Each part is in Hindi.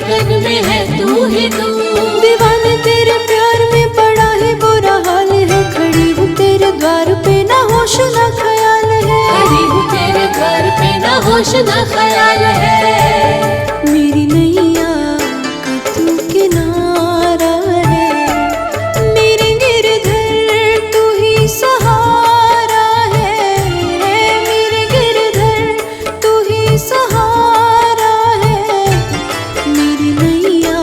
धड़कन में है तू ही तू। दीवाने तेरे प्यार में बड़ा ही बुरा हाल है, खड़ी हूँ तेरे द्वार पे ना होश ना ख्याल है। खड़ी हूँ तेरे द्वार पे ना होश ना ख्याल है। मेरी नैया का तू किनारा है, मेरे गिरधर तू ही सहारा है। मेरे गिरधर तू ही सहारा है, मेरी नैया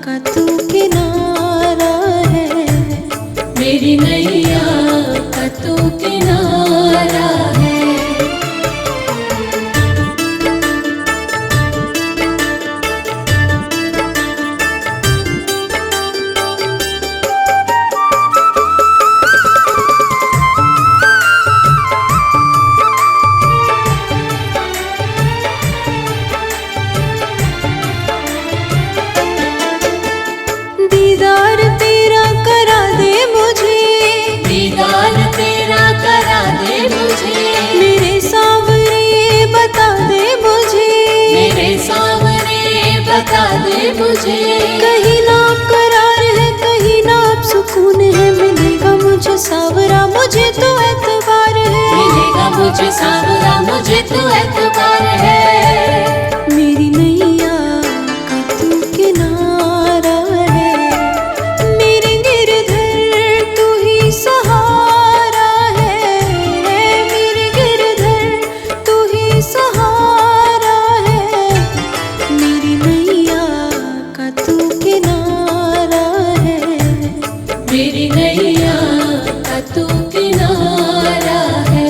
का तू किनारा है। मेरी नैया का तू किनारा है। दीदार तेरा करा दे मुझे, दीदार तेरा करा दे मुझे। मेरे सावरे बता दे मुझे, मेरे सामने बता दे मुझे। कहीं ना करार है कहीं ना अब सुकून है। मिलेगा मुझे सावरा मुझे तो एतबार है, मिलेगा मुझे सावरा मुझे तो एतबार है। मेरी नैया का तू किनारा है, मेरे गिरधर तू ही सहारा है। मेरे गिरधर तू ही सहारा है, मेरी नैया का तू किनारा है। मेरी नैया का तू किनारा है।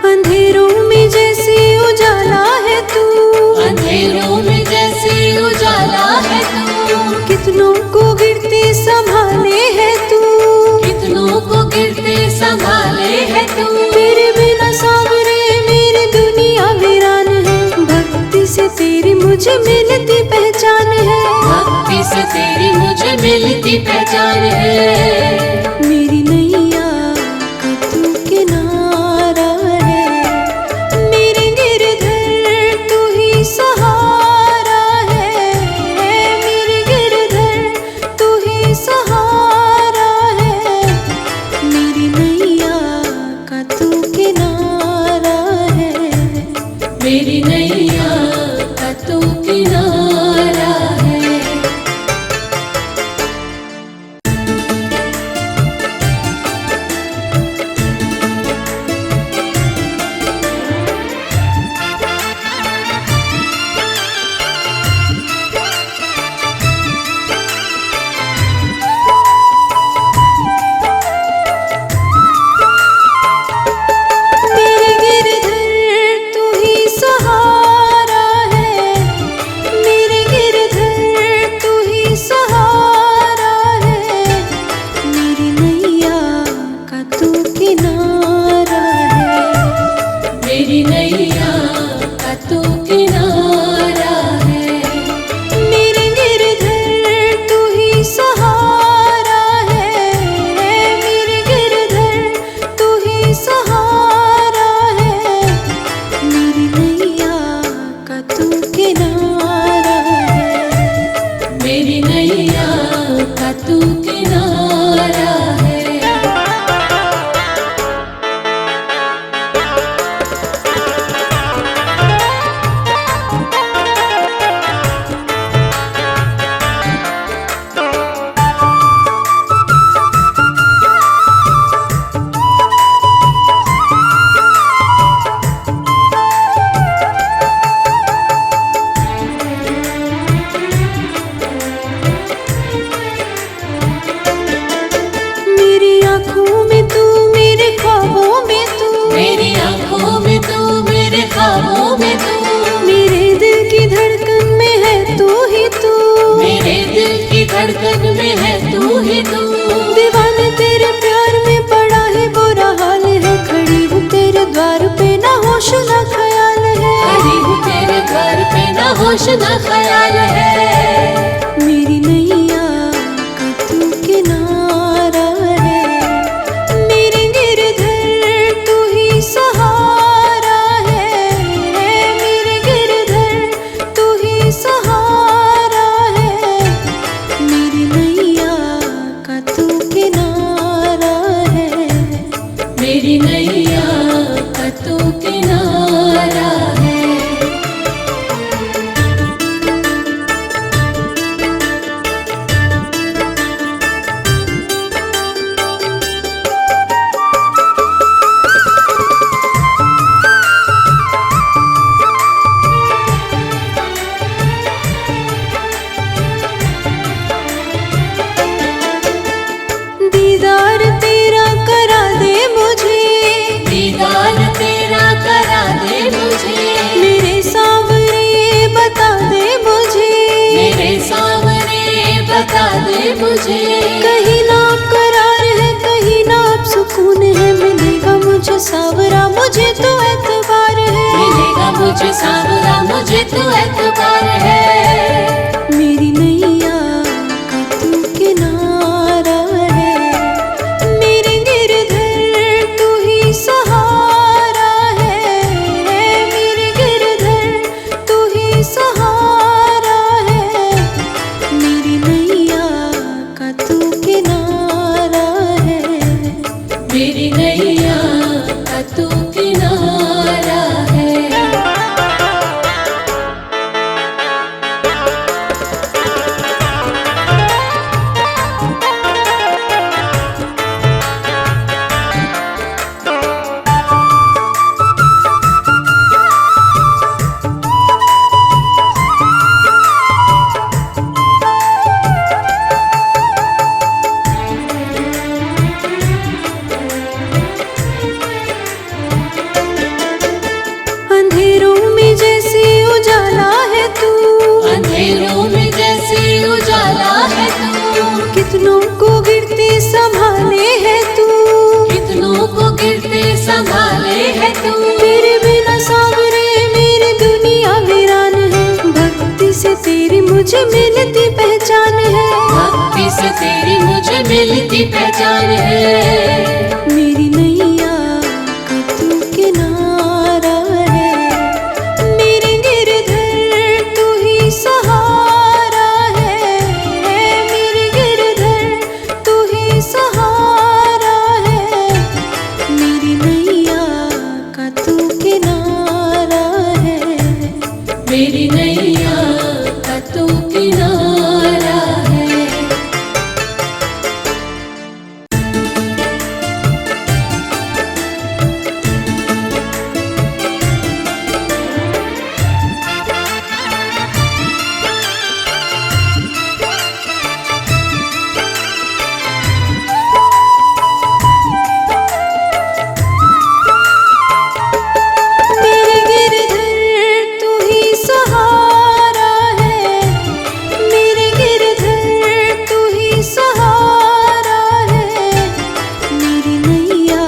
अंधेरों में जैसे उजाला है तू, अंधेरों में जैसे उजाला है तू। कितनों को गिरते संभाले है तू, कितनों को गिरते संभाले है तू। तेरे बिना सावरे मेरी दुनिया वीरान है। भक्ति से तेरी मुझे मिलती पहचान है, भक्ति से तेरी मुझे मिलती पहचान है। मेरी नैया का तू किनारा है, मेरे गिरधर तू ही सहारा है। मेरे गिरधर तू ही सहारा है, मेरी नैया का तू किनारा है। मेरी नैया का तू किनारा है। मेरे गिरधर तू ही सहारा है, मेरे गिरधर तू ही सहारा है, मेरी नैया का तू किनारा है। मेरी नैया का तू किनारा है। मेरे गिरधर तू ही सहारा है, मेरे गिरधर तू ही सहारा है, मेरी नैया का तू किनारा है। मेरी नैया का तू किनारा है। धड़कन में है तू ही तू। दीवाने तेरे प्यार में पड़ा है बुरा हाल है, खड़ी हूँ तेरे द्वार पे ना होश ना ख्याल है। खड़ी हूँ तेरे द्वार पे ना होश ना ख्याल है। मेरी नैया का तू किनारा है, मेरे गिरधर तू ही सहारा है। मेरे गिरधर तू ही सहारा है, मेरी नैया का तू किनारा है। मेरी नैया का तू किनारा है। दीदार तेरा करा दे मुझे, दीदार तेरा करा दे मुझे। मेरे सावरे बता दे मुझे, मेरे सामने बता दे मुझे। कहीं ना करार है कहीं ना अब सुकून है। मिलेगा मुझे सावरा मुझे तो एतबार है, मिलेगा मुझे सावरा मुझे तो एतबार है। मेरी नैया का तू किनारा है, मेरे गिरधर तू ही सहारा है। मेरे गिरधर तू ही सहारा है, मेरी नैया का तू किनारा है। मेरी नैया का तू किनारा है। अंधेरों में जैसे उजाला है तू, अंधेरों में जैसे उजाला है तू। कितनों को गिरते संभाले है तू, कितनों को गिरते संभाले है तू। तेरे बिना सावरे मेरी दुनिया वीरान है। भक्ति से तेरी मुझे मिलती पहचान है, भक्ति से तेरी मुझे मिलती पहचान है। मेरी नैया का तू किनारा है, मेरे गिरधर तू ही सहारा है। मेरे गिरधर तू ही सहारा है, मेरी नैया का तू किनारा है। मेरी नैया का तू किनारा है। मेरे गिरधर तू ही सहारा है, मेरे गिरधर तू ही सहारा है, मेरी नैया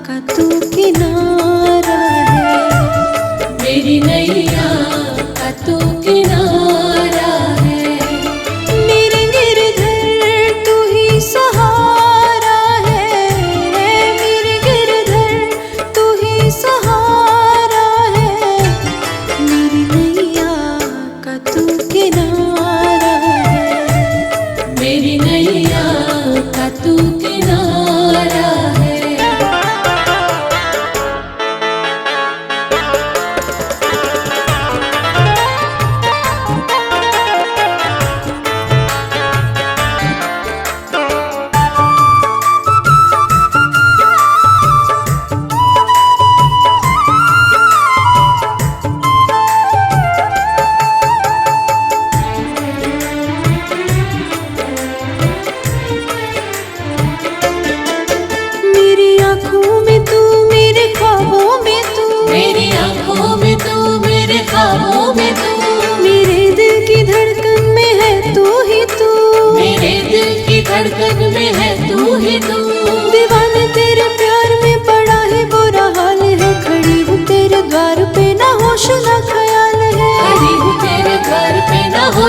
का तू किनारा है। मेरी नैया का तू किनारा है। मेरे गिरधर तू ही सहारा है, मेरे गिरधर तू ही सहारा है, मेरी नैया का तू किनारा है। मेरी नैया का तू किनारा है।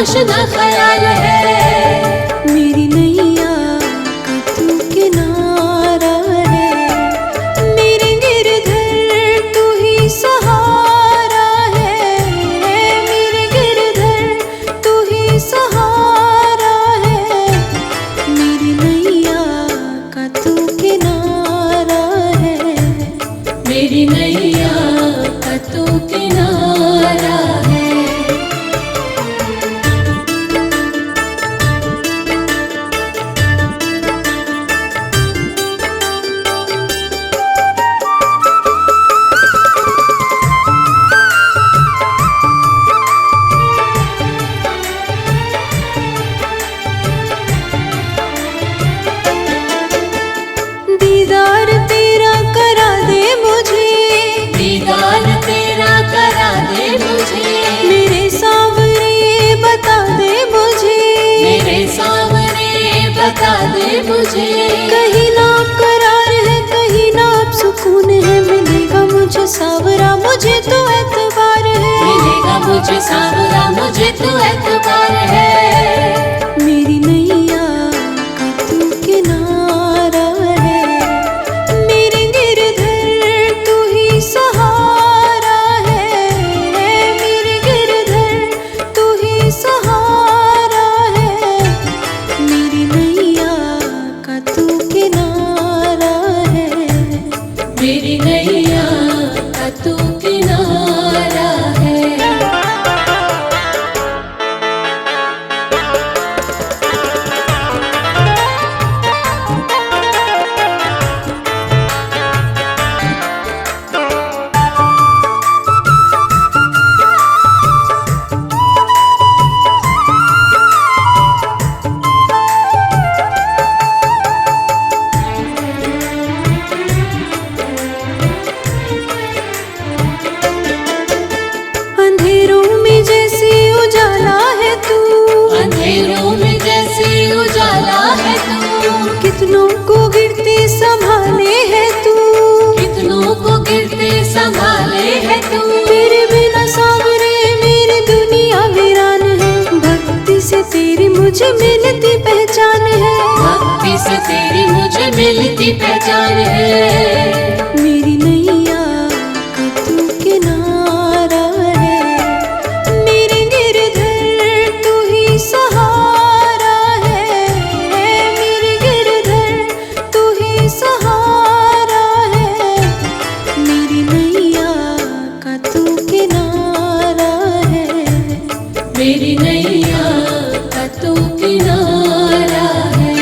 होश न ख्याल है। मेरी नैया का तू किनारा है, मेरे गिरधर तू ही सहारा है। मेरे गिरधर तू ही सहारा है, मेरी नैया का तू किनारा है। मेरी नैया का तू किनारा है। दीदार तेरा करा दे मुझे, दीदार तेरा करा दे मुझे, मेरे सावरे बता दे मुझे। मेरे सामने बता दे मुझे। कहीं ना करार है, कहीं ना सुकून है, मिलेगा मुझे सावरा मुझे तो एतबार है। मिलेगा मुझे सावरा मुझे तो एतबार है। मेरी नैया का तू किनारा है, मेरे गिरधर तू ही सहारा है। मेरे गिरधर तू ही सहारा है, मेरी नैया का तू किनारा है। मेरी नैया का तू किनारा है। अंधेरों में जैसे उजाला है तू, अंधेरों में जैसे उजाला है तू, कितनों को गिरते संभाले है तू। कितनों को गिरते संभाले है तू। तेरे बिना सावरे मेरी दुनिया वीरान है, भक्ति से तेरी मुझे मिलती पहचान है। भक्ति से तेरी मुझे मिलती पहचान है। मेरी नैया का तू किनारा है, मेरे गिरधर तू ही सहारा है। मेरे गिरधर तू ही सहारा है, मेरी नैया का तू किनारा है। मेरी नैया का तू किनारा है।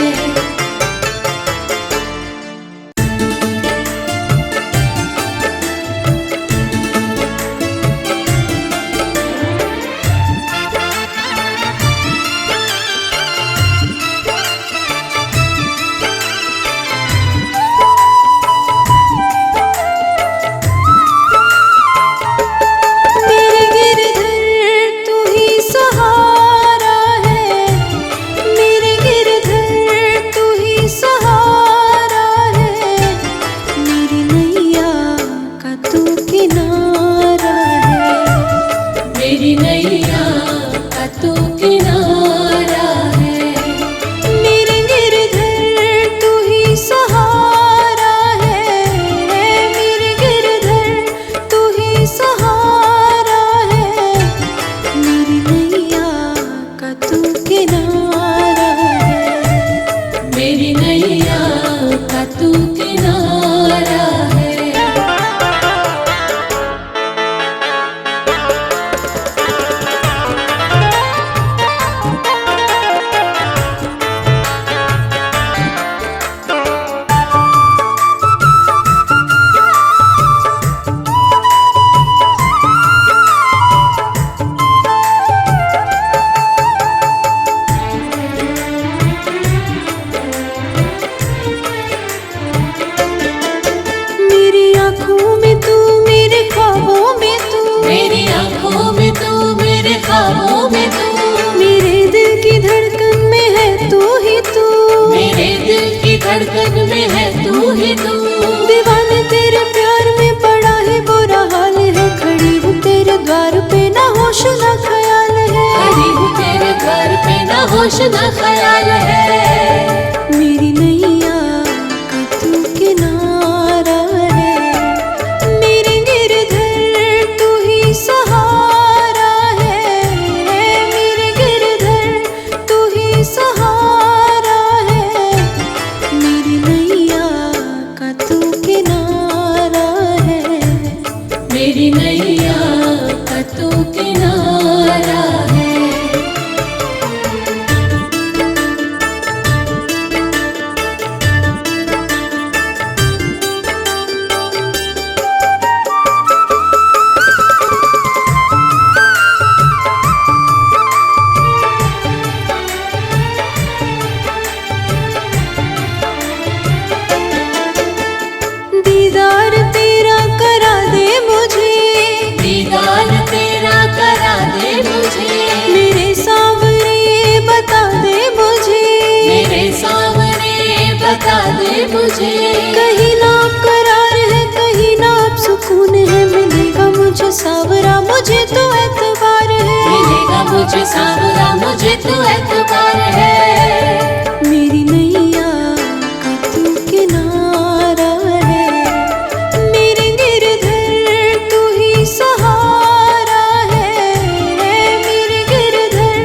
होश न ख्याल है। मेरी नैया का तू किनारा है, मेरे गिरधर तू ही सहारा है। मेरे गिरधर तू ही सहारा है, मेरी नैया का तू किनारा है। मेरी नैया का तू किनारा है। दीदार तेरा करा दे मुझे, दीदार तेरा करा दे मुझे, मेरे सावरे बता दे मुझे। मेरे सामने बता दे मुझे। कहीं ना करार है, कहीं ना अब सुकून है, मिलेगा मुझे सावरा मुझे तो एतबार है। मिलेगा मुझे सावरा मुझे तो एतबार है। मेरी नैया का तू किनारा है, मेरे गिरधर तू ही सहारा है। मेरे गिरधर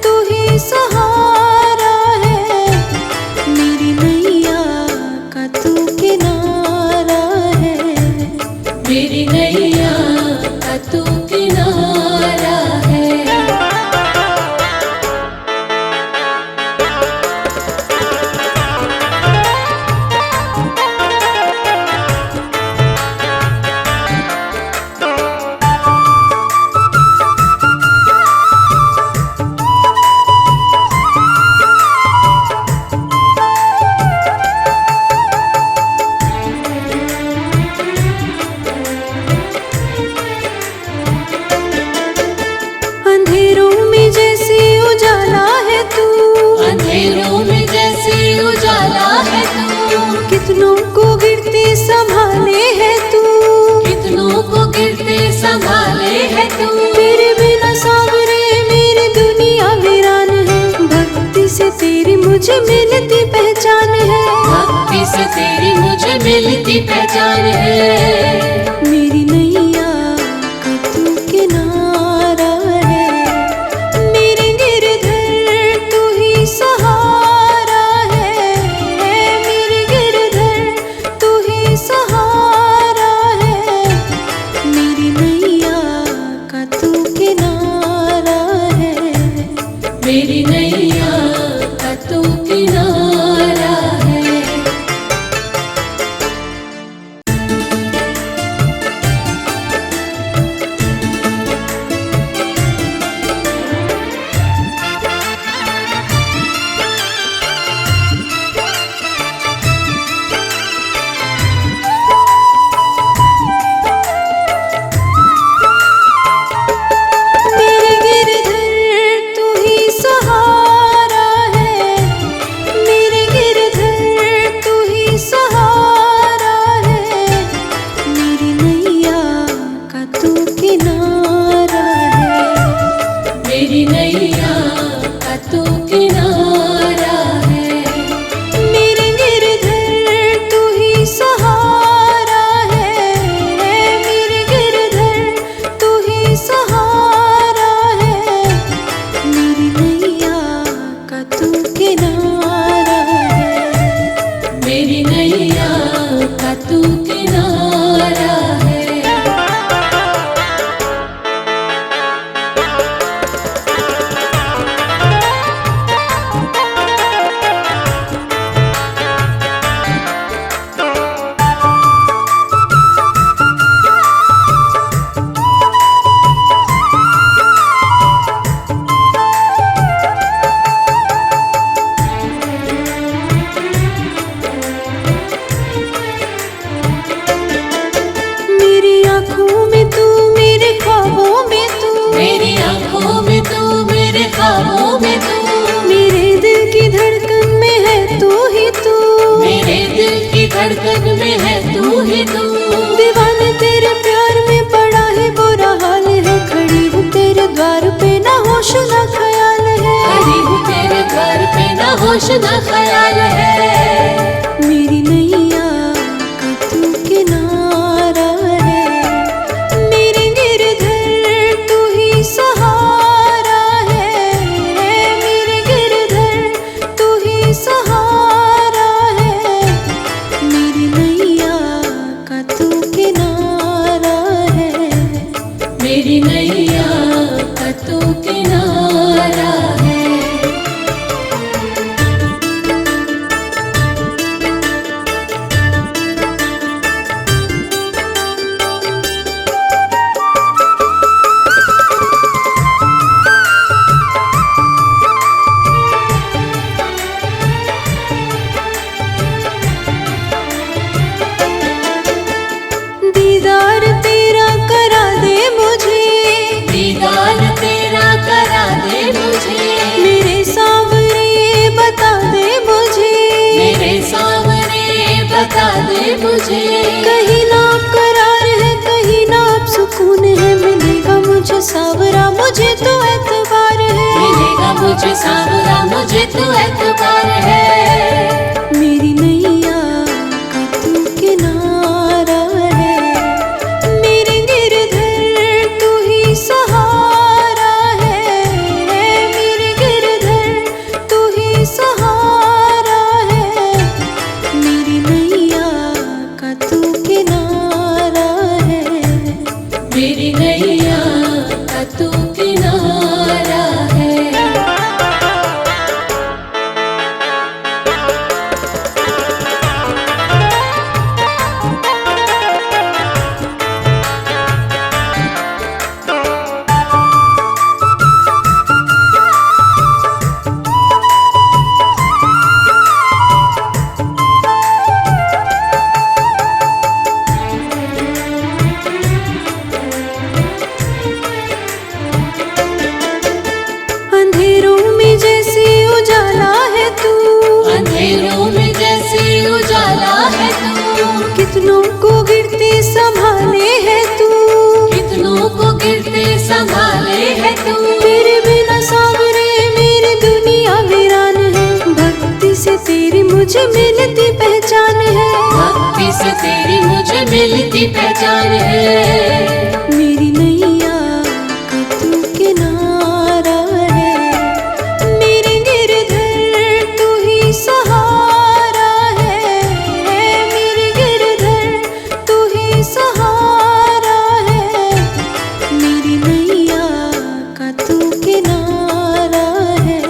तू ही सहारा है, मेरी नैया का तू किनारा है। मेरी नैया का तू किनारा है। अंधेरों में जैसे उजाला है तू, अंधेरों में जैसे उजाला है तू, कितनों को गिरते संभाले है तू। कितनों को गिरते संभाले है तू। तेरे बिना सावरे मेरी दुनिया वीरान है, भक्ति से तेरी मुझे मिलती पहचान है। भक्ति से तेरी मुझे मिलती पहचान है। मेरी नैया का तू किनारा है, मेरे गिरधर तू ही सहारा है। मेरे गिरधर तू ही सहारा है, मेरी नैया का तू किनारा है। मेरी नैया का तू किनारा है। होश न ख्याल है। मेरी नैया का तू किनारा है, मेरे गिरधर तू ही सहारा है। मेरे गिरधर तू ही सहारा है, मेरी नैया का तू किनारा है। मेरी नैया का तू किनारा है। दीदार तेरा करा दे मुझे, दीदार तेरा करा दे मुझे, मेरे सावरे बता दे मुझे। मेरे सामने बता दे मुझे। कहीं ना करार है, कहीं ना अब सुकून है, मिलेगा मुझे सावरा मुझे तो एतबार है। मिलेगा मुझे सावरा मुझे तो एतबार है। मेरी नैया का तू किनारा है, मेरे गिरधर तू ही सहारा है। मेरे गिरधर तू ही सहारा है, मेरी नैया का तू किनारा है। मेरी नैया का तू किनारा है। अंधेरों में जैसे उजाला है तू, अंधेरों में जैसे उजाला है तू, कितनों को गिरते संभाले है तू। कितनों को गिरते संभाले है तू। तेरे बिना सावरे मेरी दुनिया वीरान है, भक्ति से तेरी मुझे मिलती पहचान है। भक्ति से तेरी मुझे मिलती पहचान है। मेरी नैया का तू किनारा है, मेरे गिरधर तू ही सहारा है। मेरे गिरधर तू ही सहारा है, मेरी नैया का तू किनारा है।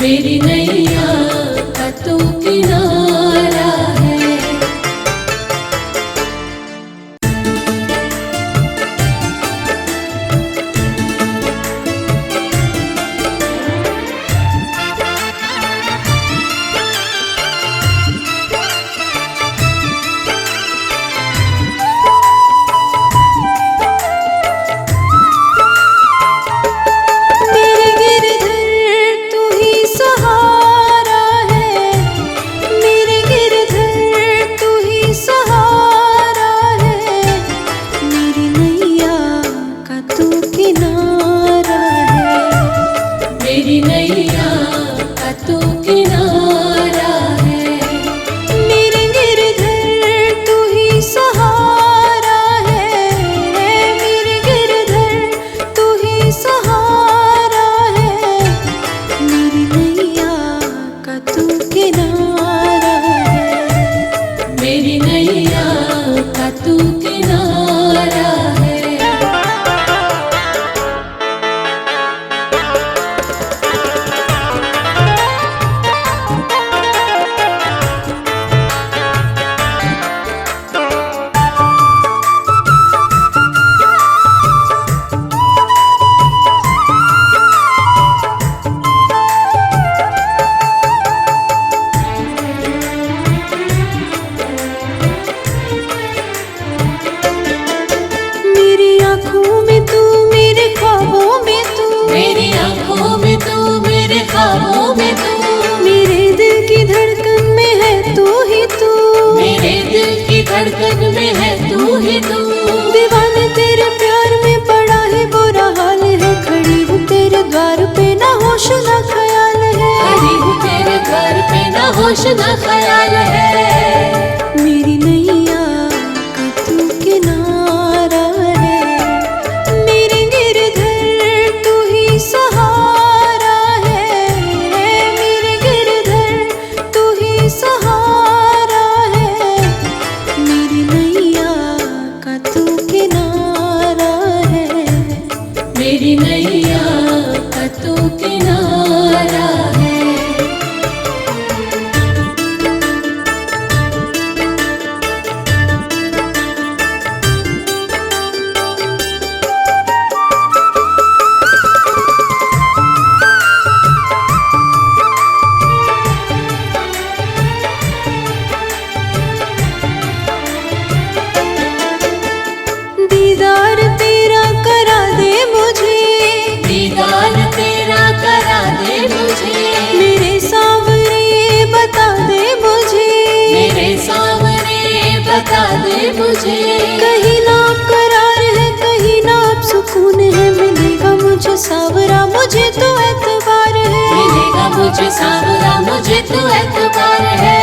मेरी नैया का तू किनारा है। मेरे गिरधर तू ही सहारा है, मेरे गिरधर तू ही सहारा है, मेरी नैया का तू किनारा है। मेरी नैया का तू किनारा है। मेरे गिरधर तू ही सहारा है, मेरे गिरधर तू ही सहारा है, मेरी नैया का तू किनारा है। मेरी नैया का तू किनारा है। मेरी आँखों में तू, मेरे ख्वाबों में तू, मेरी आंखों में तू, मेरे ख्वाबों में तू, मेरे दिल की धड़कन में है तू ही तू। मेरे दिल की धड़कन में है तू ही तू। दीवाने तेरे प्यार में बड़ा ही बुरा हाल है, खड़ी हूँ तेरे द्वार पे ना होश ना ख्याल है। खड़ी हूँ तेरे न होश न ख्याल है। मेरी नैया का तू किनारा है, मेरे गिरधर तू ही सहारा है। मेरे गिरधर तू ही सहारा है, मेरी नैया का तू किनारा है। मेरी नैया का तू किनारा है। दीदार तेरा करा दे मुझे, दीदार तेरा करा दे मुझे, मेरे सांवरे बता दे मुझे। मेरे सामने बता दे मुझे। कहीं ना करार है, कहीं ना अब सुकून है, मिलेगा मुझे सांवरा मुझे तो एतबार है। मिलेगा मुझे सांवरा मुझे तो एतबार है।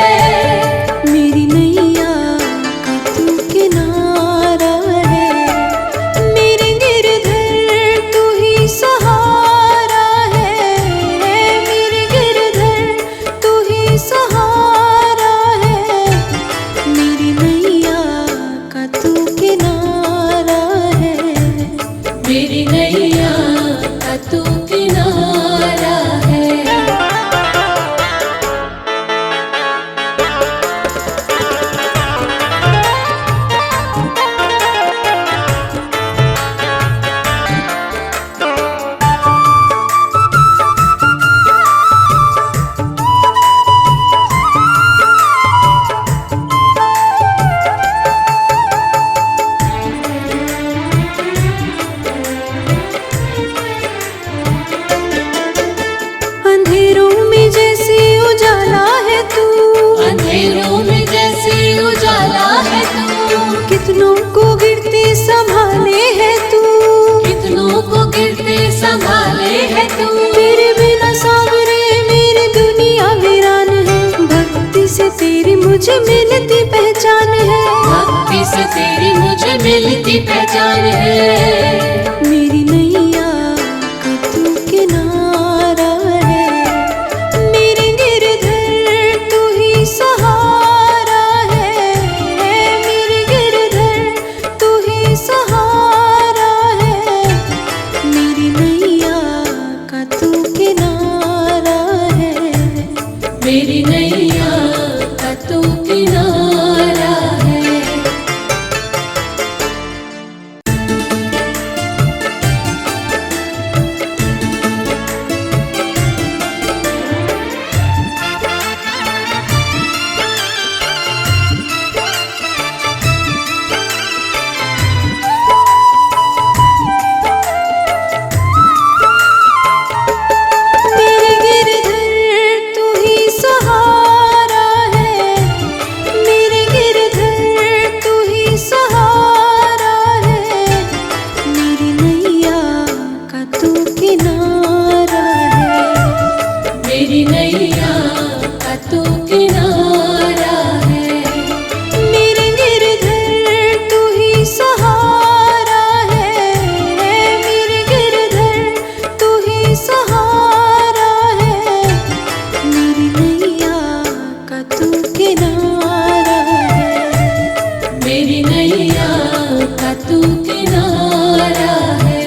मेरी नैया का तू किनारा है, मेरे गिरधर तू ही सहारा है। मेरे गिरधर तू ही सहारा है, मेरी नैया का तू किनारा है। मेरी नैया का तू किनारा है। अंधेरों में जैसे उजाला है तू, अंधेरों में जैसे उजाला है तू, कितनों को गिरते संभाले है तू। कितनों को गिरते संभाले है तू। तेरे बिना सांवरे मेरी दुनिया वीरान है, भक्ति से तेरी मुझे मिलती पहचान है। भक्ति से तेरी मुझे मिलती पहचान है। मेरी नैया का तू किनारा है, मेरे गिरधर तू ही सहारा है। मेरे गिरधर तू ही सहारा है, मेरी नैया का तू किनारा है। मेरी नैया का तू किनारा है। मेरे गिरधर तू ही सहारा है, मेरे गिरधर तू ही सहारा है, मेरी नैया का तू किनारा है। मेरी नैया का तू किनारा है। मेरे गिरधर तू ही सहारा है, मेरे गिरधर तू ही सहारा है, मेरी नैया का तू किनारा है। मेरी नैया का तू किनारा है।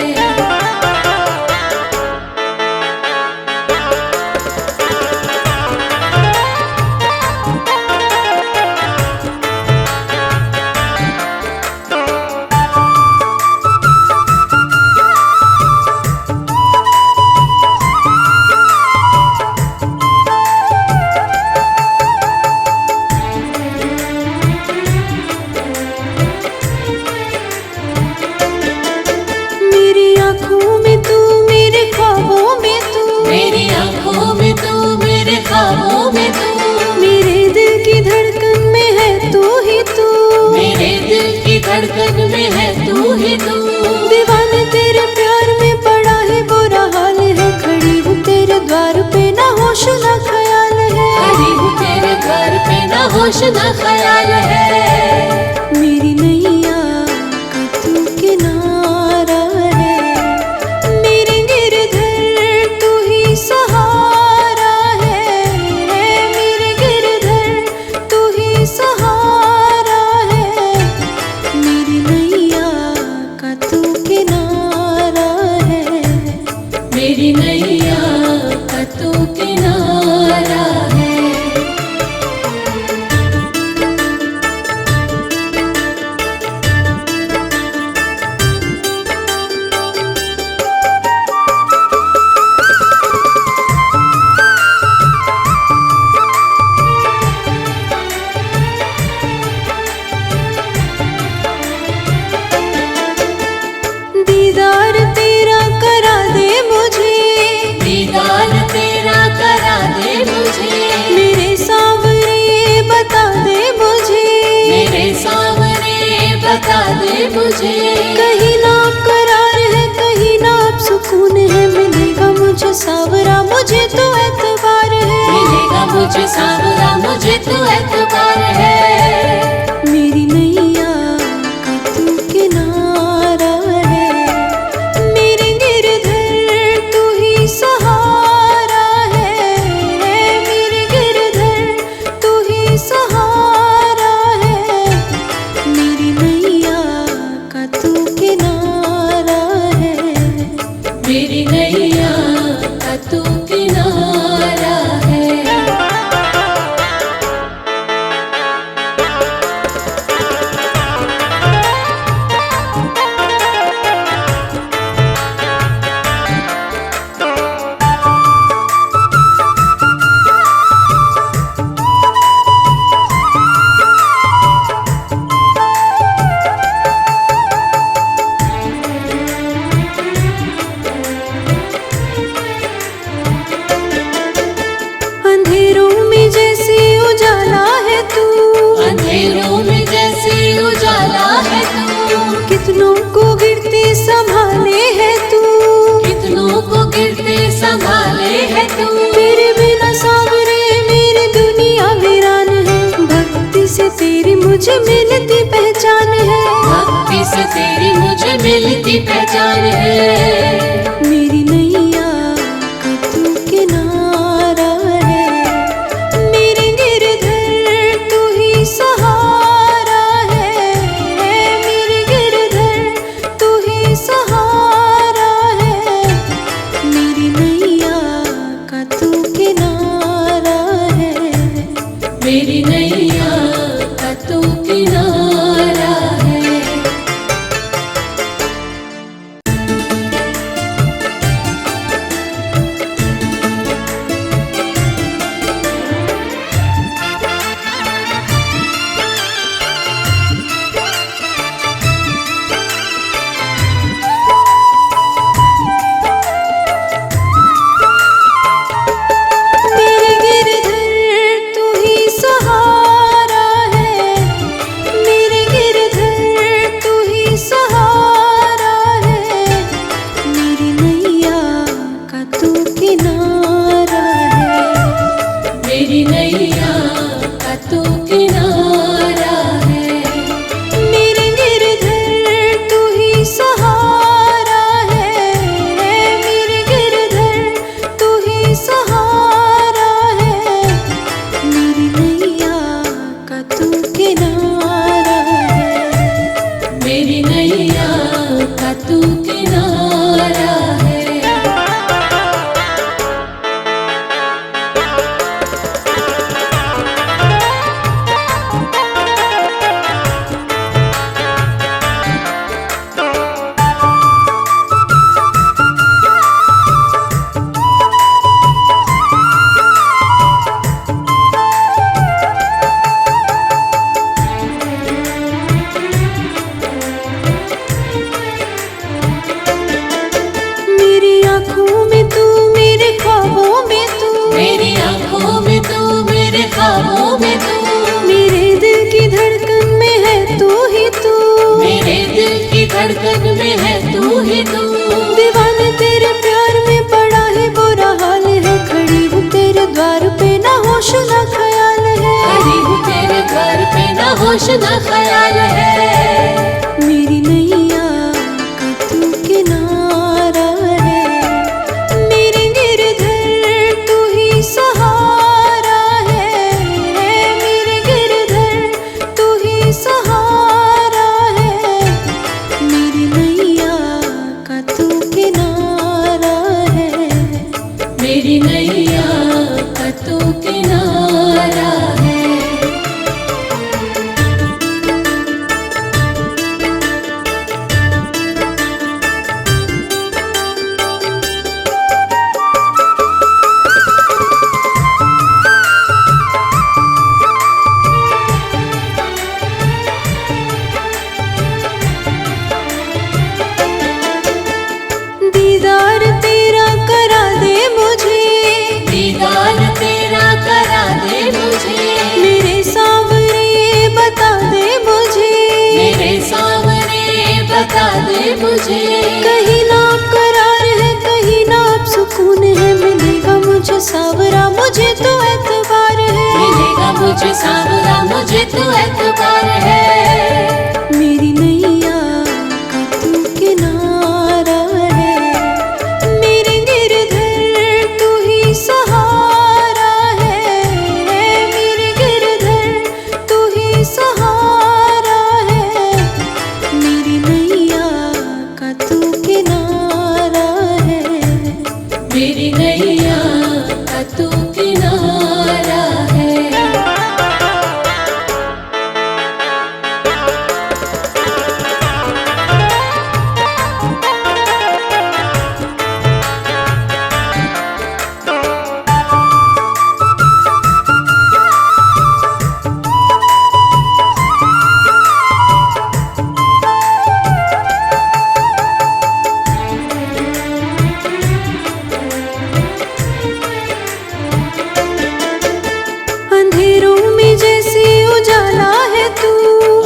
मेरी आँखों में तू, मेरे ख्वाबों में तू, मेरी आंखों में तू, मेरे ख्वाबों में तू, मेरे दिल की धड़कन में है तू ही तू। मेरे दिल की धड़कन में है तू ही तू। दीवाने तेरे प्यार में पड़ा है बुरा हाल है, खड़ी हूँ तेरे द्वार पे ना होश ना ख्याल है। खड़ी हूँ तेरे घर पे, ना होश ना ख्याल है। मेरी नैया का तू किनारा है, मेरे गिरधर तू ही सहारा है। मेरे गिरधर तू ही सहारा है, मेरी नैया का तू किनारा है। मेरी नैया का तू किनारा है। दीदार तेरा करा दे मुझे, दीदार तेरा करा दे मुझे, मेरे सावरे बता दे मुझे। मेरे सामने बता दे मुझे। कहीं ना करार है, कहीं ना अब सुकून है, मिलेगा मुझे सावरा मुझे तो एतबार है। मिलेगा मुझे सावरा मुझे तो एतबार है। मेरी नैया का तू किनारा है, मेरे गिरधर तू ही सहारा है। मेरे गिरधर तू ही सहारा है, मेरी नैया का तू किनारा है। मेरी नैया का तू किनारा है। अंधेरों में जैसे उजाला है तू, अंधेरों में जैसे उजाला है तू, कितनों को गिरते संभाले है तू। कितनों को गिरते संभाले है तू। तेरे बिना सावरे मेरी दुनिया वीरान है, भक्ति से तेरी मुझे मिलती पहचान है। भक्ति से तेरी मुझे मिलती पहचान है। मेरी नैया का तू किनारा है, मेरे गिरधर तू ही सहारा है। मेरे गिरधर तू ही सहारा है, मेरी नैया का तू किनारा है। मेरी नैया का तू किनारा है। मेरे गिरधर तू ही सहारा है, मेरे गिरधर तू ही सहारा है, मेरी नैया का तू किनारा है। मेरी नैया का तू किनारा है। मेरे गिरधर तू ही सहारा है। मेरे गिरधर तू ही सहारा है, मेरी नैया का तू किनारा है। मेरी नैया का तू किनारा है। मेरी आँखों में तू, मेरे ख्वाबों में तू, मेरी आंखों में तू, मेरे ख्वाबों में तू, मेरे दिल की धड़कन में है तू ही तू। मेरे दिल की धड़कन में है तू ही तू। दीवाने तेरे प्यार में पड़ा है बुरा हाल है, खड़ी हूँ तेरे तेरे द्वार पे ना होश ना ख्याल है। खड़ी हूँ तेरे द्वार पे ना होश ना ख्याल है। मेरी नैया का तू किनारा है, मेरे गिरधर तू ही सहारा है। मेरे गिरधर तू ही सहारा है, मेरी नैया का तू किनारा है। मेरी नैया का तू किनारा है। दीदार तेरा करा दे मुझे, दीदार तेरा करा दे मुझे। मेरे सावरे बता दे मुझे, मेरे सामने बता दे मुझे। कहीं ना करार है कहीं ना अब सुकून है। मिलेगा मुझे सावरा मुझे तो एतबार है, मिलेगा मुझे सावरा मुझे तो एतबार है। मेरी नैया का तू किनारा है, मेरे गिरधर तू ही सहारा है। मेरे गिरधर तू ही सहारा है, मेरी नैया का तू किनारा है। मेरी नैया का तू किनारा है। अंधेरों में जैसे उजाला है तू,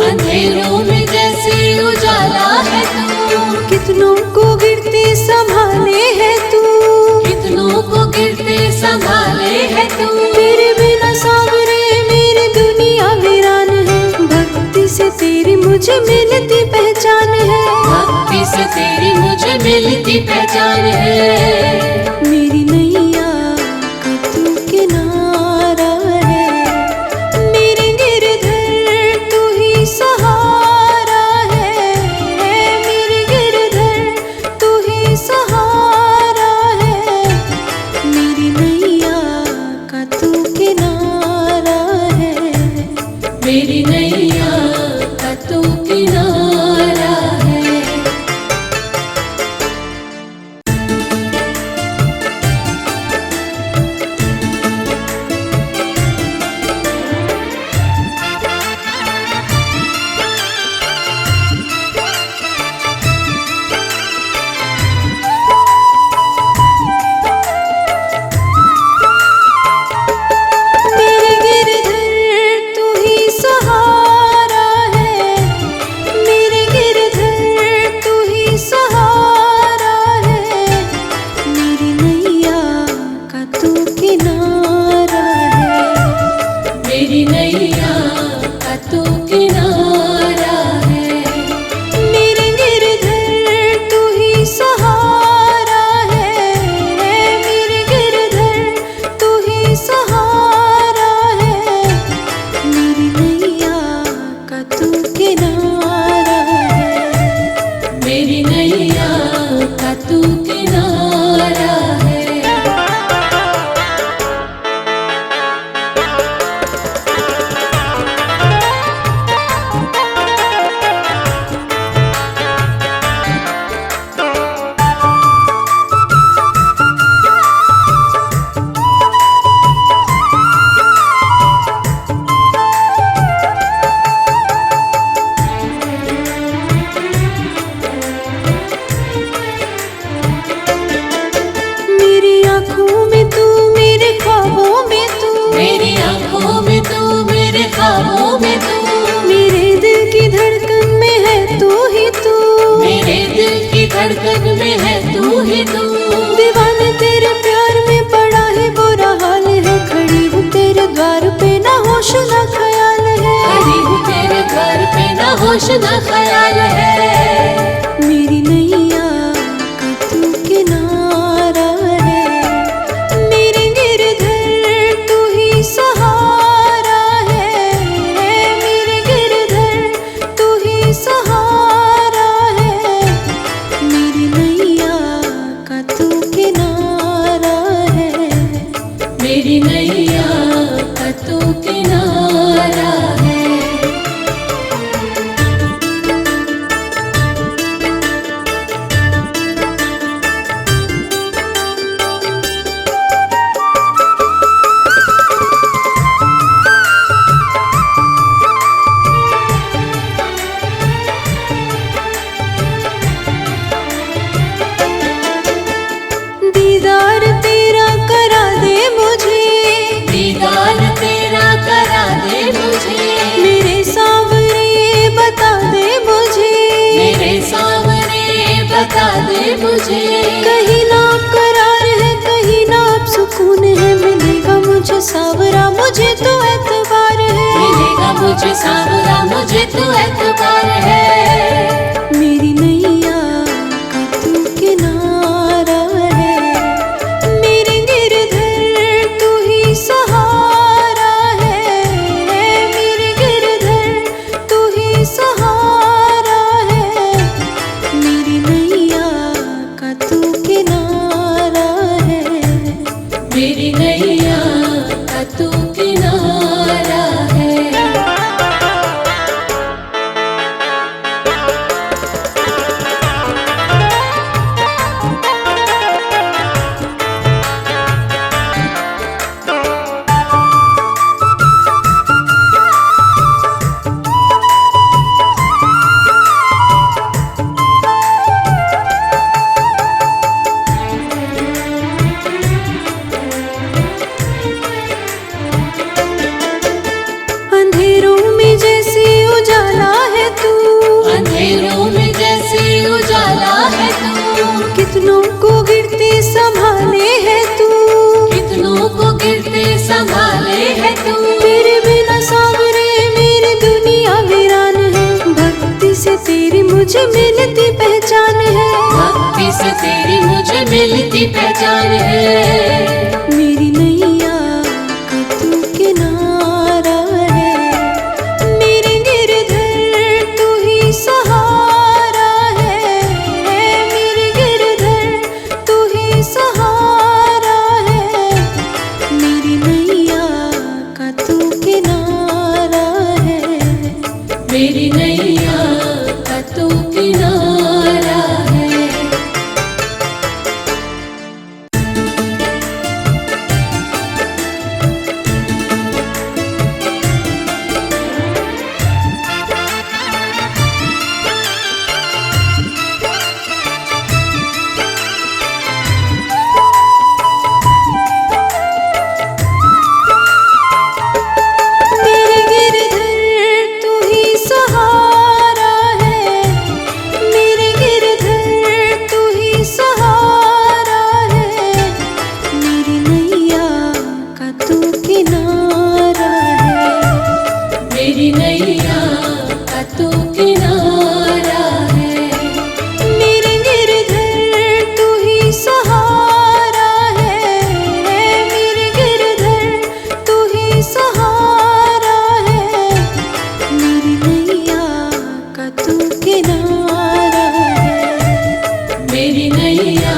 अंधेरों में जैसे उजाला है तू। कितनों को गिरते संभाले है तू, कितनों को गिरते संभाले है तू। तेरे बिना सावरे मेरी दुनिया वीरान है। भक्ति से तेरी मुझे मिलती पहचान है, भक्ति से तेरी मुझे मिलती पहचान है। मेरी नैया का तू किनारा है, मेरे गिरधर तू ही सहारा है। मेरे गिरधर तू ही सहारा है, मेरी नैया का तू किनारा है। मेरी नैया का तू किनारा है। मेरे गिरधर तू ही सहारा है, मेरे गिरधर तू ही सहारा है, मेरी नैया का तू किनारा है। मेरी नैया का तू किनारा है। मेरे गिरधर तू ही सहारा है, मेरे गिरधर तू ही सहारा है, मेरी नैया का तू किनारा है। मेरी नैया का तू किनारा है। मेरी आँखों में तू मेरे ख्वाबों में तू, मेरी आंखों में तू मेरे ख्वाबों में तू। मेरे दिल की धड़कन में है तू ही तू, मेरे दिल की धड़कन में है तू ही तू। दीवाने तेरे प्यार में पड़ा है बुरा हाल है। होश न ख्याल है। मेरी नैया का तू किनारा है, मेरे गिरधर तू ही सहारा है, मेरे गिरधर तू ही सहारा है। मेरी नैया का तू किनारा है, मेरी नैया का तू किनारा है। दीदार तेरा करा दे मुझे, दीदार तेरा करा दे मुझे, मेरे सावरे बता दे मुझे, मेरे सामने बता दे मुझे। कहीं ना करार है कहीं ना सुकून है, मिलेगा मुझे सावरा मुझे तो एतबार है, मिलेगा मुझे सावरा मुझे तो एतबार है। मेरी नैया का तू किनारा है, मेरे गिरधर तू ही सहारा है, मेरे गिरधर तू ही सहारा है। मेरी नैया का तू किनारा है, मेरी नैया का तू किनारा है। अंधेरों में जैसे उजाला है तू, अंधेरों में जैसे उजाला है तू, कितनों को गिरते संभाले है तू, कितनों को गिरते संभाले है तू। तेरे बिना सावरे मेरी दुनिया वीरान है, भक्ति से तेरी मुझे मिलती पहचान है, भक्ति से तेरी मुझे मिलती पहचान है। मेरी नैया का तू किनारा है, मेरे गिरधर तू ही सहारा है, मेरे गिरधर तू ही सहारा है। मेरी नैया का तू किनारा है, मेरी नैया का तू किनारा है। मेरे गिरधर तू ही सहारा है, मेरे गिरधर तू ही सहारा है। मेरी नैया का तू किनारा है, मेरी नैया का तू किनारा है। मेरे गिरधर तू ही सहारा है, मेरे गिरधर तू ही सहारा है। मेरी नैया का तू किनारा है, मेरी नैया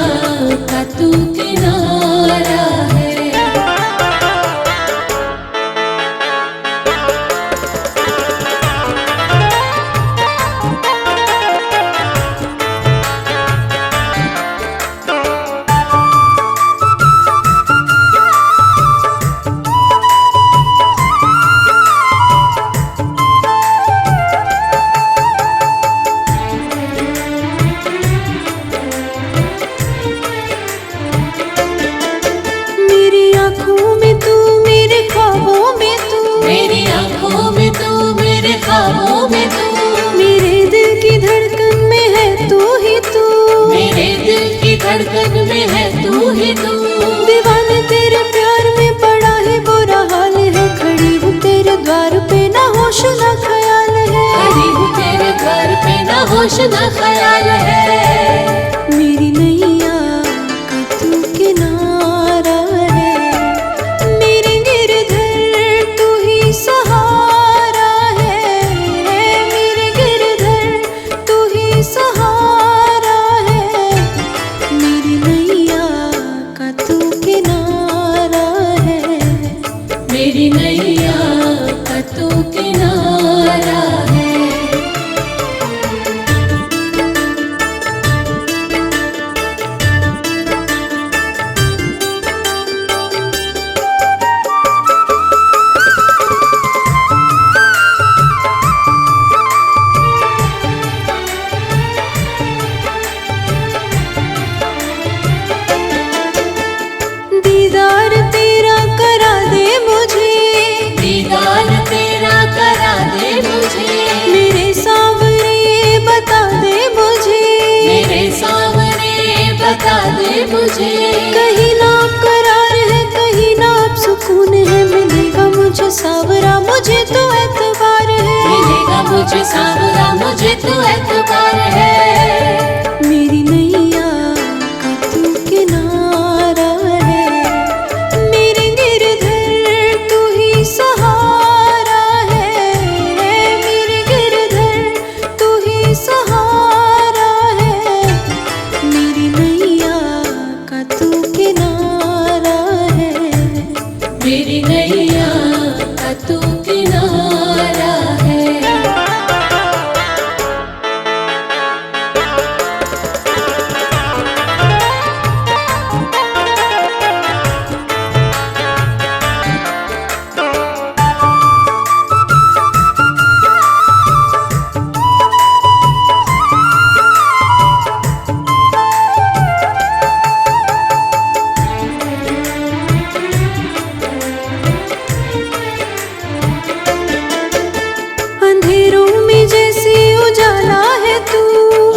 का तू किनारा है। ख्वाबों में तू, मेरे दिल की धड़कन में है तू ही तू, मेरे दिल की धड़कन में है तू ही तू। दीवाने तेरे प्यार में पड़ा है बुरा हाल है, खड़ी हूँ तेरे द्वार पे ना होश ना ख्याल है, खड़ी हूँ तेरे द्वार होश न ख्याल है। मेरी नैया का तू किनारा है, मेरे गिरधर तू ही सहारा है। मेरे गिरधर तू ही सहारा है, मेरी नैया का तू किनारा है। मेरी नैया का तू किनारा है। दीदार तेरा करा दे मुझे, दीदार तेरा करा दे मुझे, मेरे सावरे बता दे मुझे। मेरे सामने बता दे मुझे। कहीं ना करार है, कहीं ना अब सुकून है, मिलेगा मुझे सावरा मुझे तो एतबार है। मिलेगा मुझे सावरा मुझे तो एतबार है। मेरी नैया का तू किनारा है, मेरे गिरधर तू ही सहारा है। मेरे गिरधर तू ही सहारा है, मेरी नैया का तू किनारा है। मेरी नैया का तू किनारा है। अंधेरों में जैसे उजाला है तू,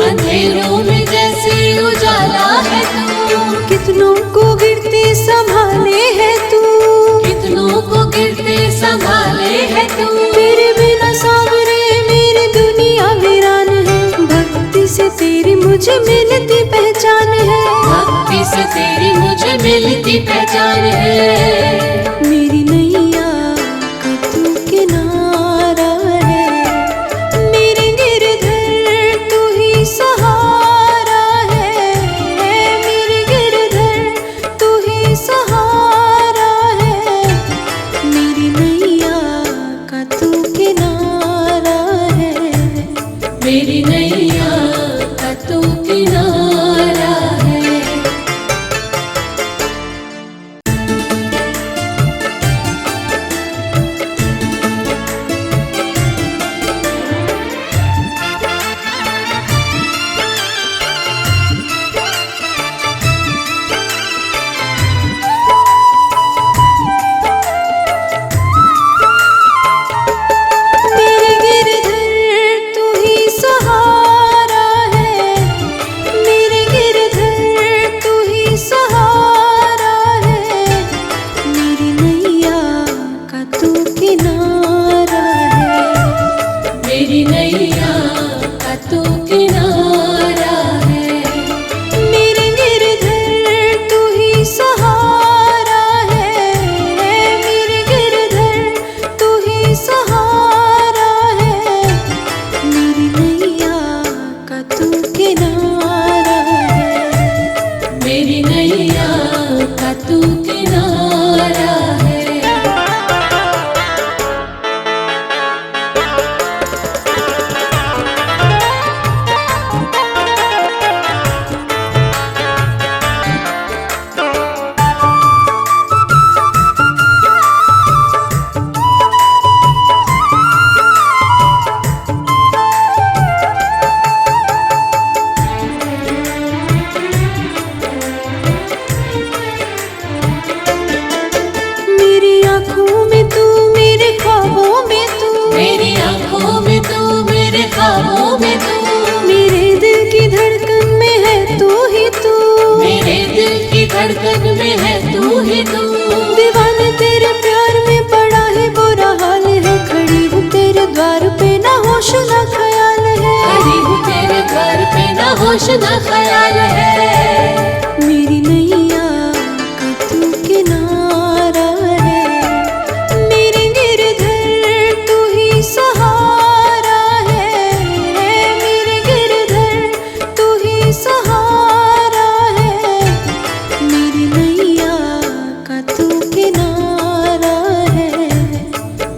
अंधेरों में जैसे उजाला है तू, कितनों को गिरते संभाले है तू। कितनों को गिरते संभाले है तू। तेरे बिना सावरे मेरी दुनिया वीरान है, भक्ति से तेरी मुझे मिलती पहचान है। भक्ति से तेरी मुझे मिलती पहचान है। मेरी नैया का तू किनारा है, मेरे गिरधर तू ही सहारा है। मेरे गिरधर तू ही सहारा है, मेरी नैया का तू किनारा है। मेरी नैया का तू किनारा है। मेरे गिरधर तू ही सहारा न ख्याल है। मेरी नैया का तू किनारा है, मेरे गिरधर तू ही सहारा है, मेरे गिरधर तू ही सहारा है। मेरी नैया का तू किनारा है,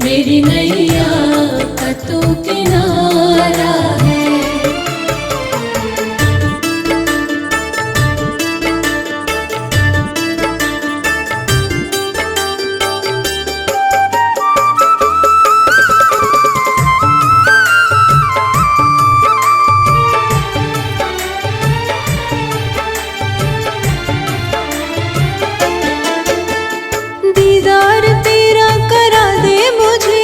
मेरी नैया का तू किनारा है। दीदार तेरा करा दे मुझे,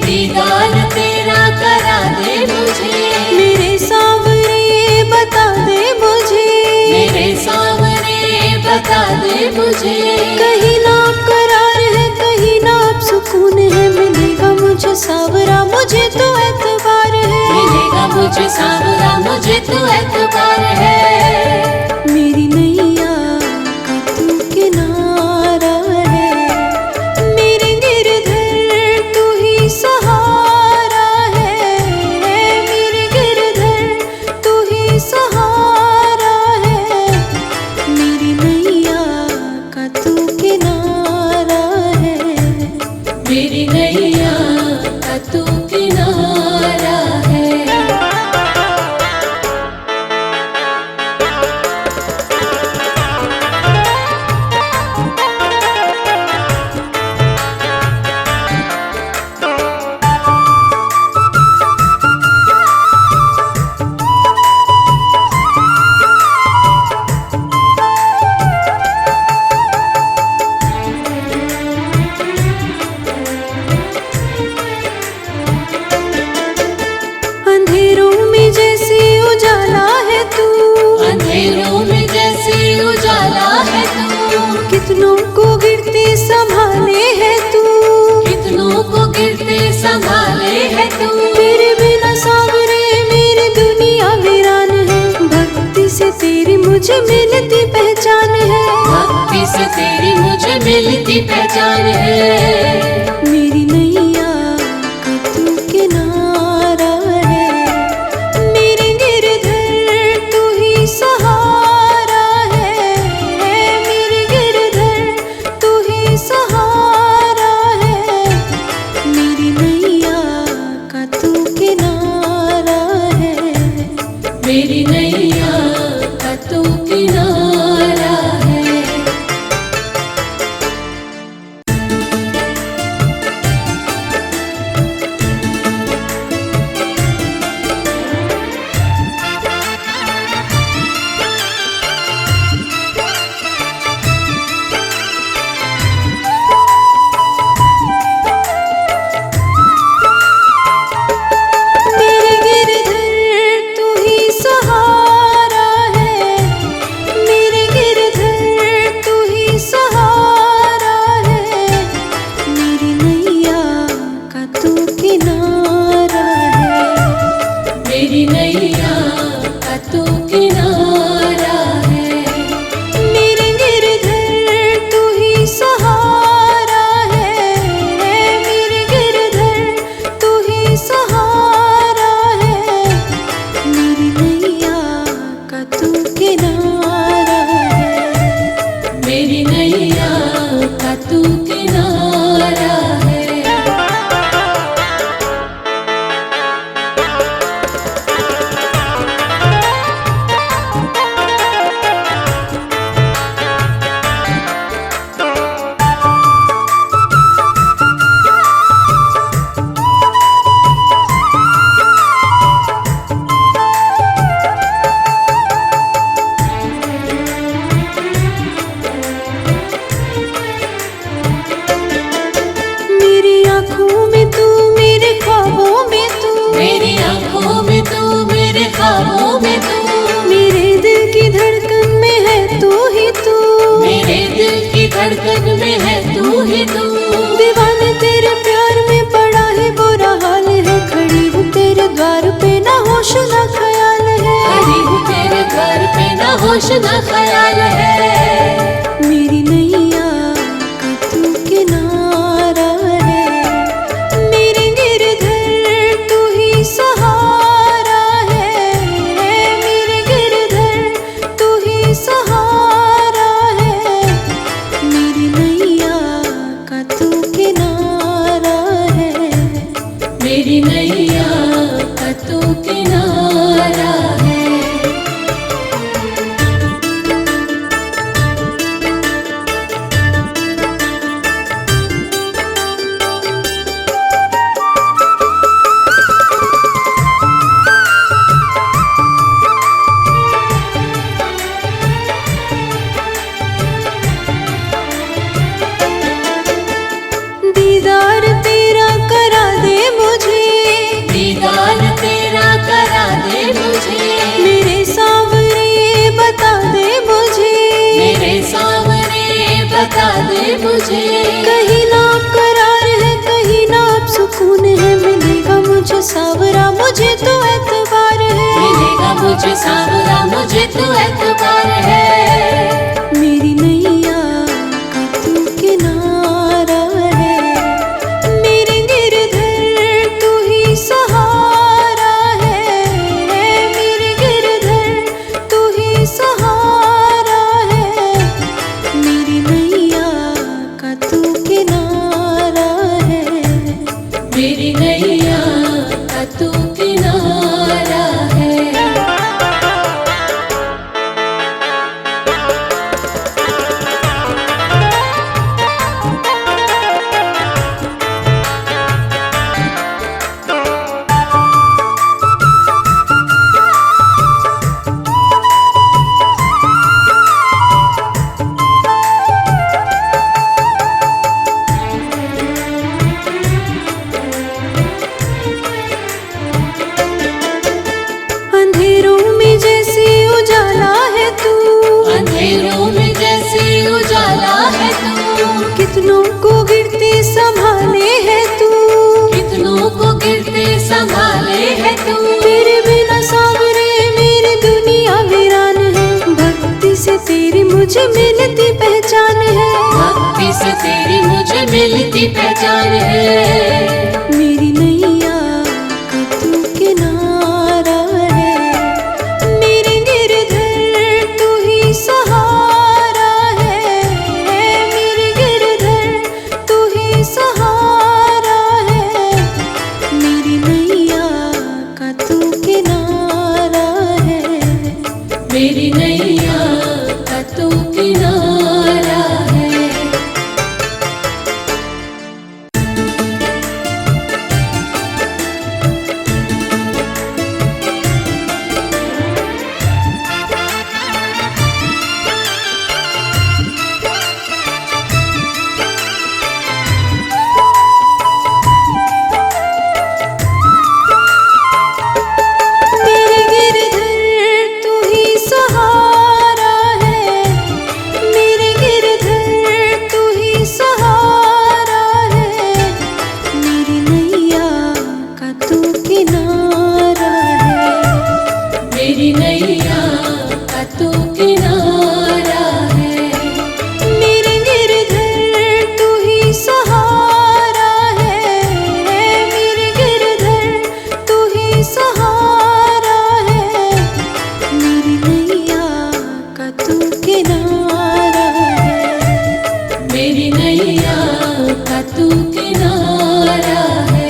दीदार तेरा करा दे मुझे, मेरे सावरे बता दे मुझे, मेरे सामने बता दे मुझे। कहीं ना करार है कहीं ना अब सुकून है, मिलेगा मुझे सावरा मुझे तो एतबार है, मिलेगा मुझे सावरा मुझे तो एतबार है। मेरी नैया का तू किनारा है, मेरे गिरधर तू ही सहारा है, मेरे गिरधर तू ही सहारा है। मेरी नैया का तू किनारा है, मेरी नैया का तू किनारा है। अंधेरों में जैसे उजाला है तू, अंधेरों में जैसे उजाला है तू, कितनों को गिरते संभाले है तू, कितनों को गिरते संभाले है तू। तेरे बिना सावरे मेरी दुनिया वीरान है, भक्ति से तेरी मुझे मिलती पहचान है, भक्ति से तेरी मुझे मिलती पहचान है। मेरी नैया का तू किनारा है, मेरे गिरधर तू ही सहारा है, मेरे गिरधर तू ही सहारा है। मेरी नैया का तू किनारा है, मेरी नैया का तू किनारा है। मेरे गिरधर तू ही सहारा है, मेरे गिरधर तू ही सहारा है। मेरी नैया का तू किनारा है, मेरी नैया का तू किनारा है। मेरे गिरधर तू ही सहारा है, मेरे गिरधर तू ही सहारा है। मेरी नैया का तू किनारा है, मेरी नैया का तू किनारा है। मेरी आँखों में तू मेरे ख्वाबों में तू, मेरी आंखों में तू मेरे ख्वाबों में तू, मेरे दिल की धड़कन में है तू ही तू, मेरे दिल की धड़कन में है तू ही तू। दीवाने तेरे प्यार में बड़ा ही बुरा हाल है, खड़ी हूँ तेरे द्वार पे ना होश ना ख्याल है, खड़ी हूँ तेरे द्वार मेरी नैया का तू किनारा है। दीदार तेरा करा दे मुझे, दीदार तेरा करा दे मुझे, मेरे सांवरे बता दे मुझे, मेरे सामने बता दे मुझे। कहीं ना करार है कहीं ना अब सुकून है, मिलेगा मुझे सांवरा मुझे तो एतबार है, मिलेगा मुझे सांवरा मुझे तो एतबार है। मेरी नैया का तू किनारा है, मेरे गिरधर तू ही सहारा है, मेरे गिरधर तू ही सहारा है, मेरी नैया का तू किनारा है, मेरी नैया का तू किनारा है। अंधेरों में जैसे उजाला है तू, अंधेरों में जैसे उजाला है तू, कितनों को गिरते संभाले है तू, कितनों को गिरते संभाले है तू। तेरे बिना सांवरे मेरी दुनिया वीरान है, भक्ति से तेरी मुझे मिलती पहचान है, भक्ति से तेरी मुझे मिलती पहचान है। मेरी नैया का तू किनारा है, मेरे गिरधर तू ही सहारा है, मेरे गिरधर तू ही सहारा है, मेरी नैया का तू किनारा है, मेरी नैया का तू किनारा है। मेरे गिरधर तू ही सहारा है, मेरे गिरधर तू ही सहारा है, मेरी नैया का तू किनारा है, मेरी नैया का तू किनारा है। मेरे गिरधर तू ही सहारा है, मेरे गिरधर तू ही सहारा है, मेरी नैया का तू किनारा है, मेरी नैया का तू किनारा है।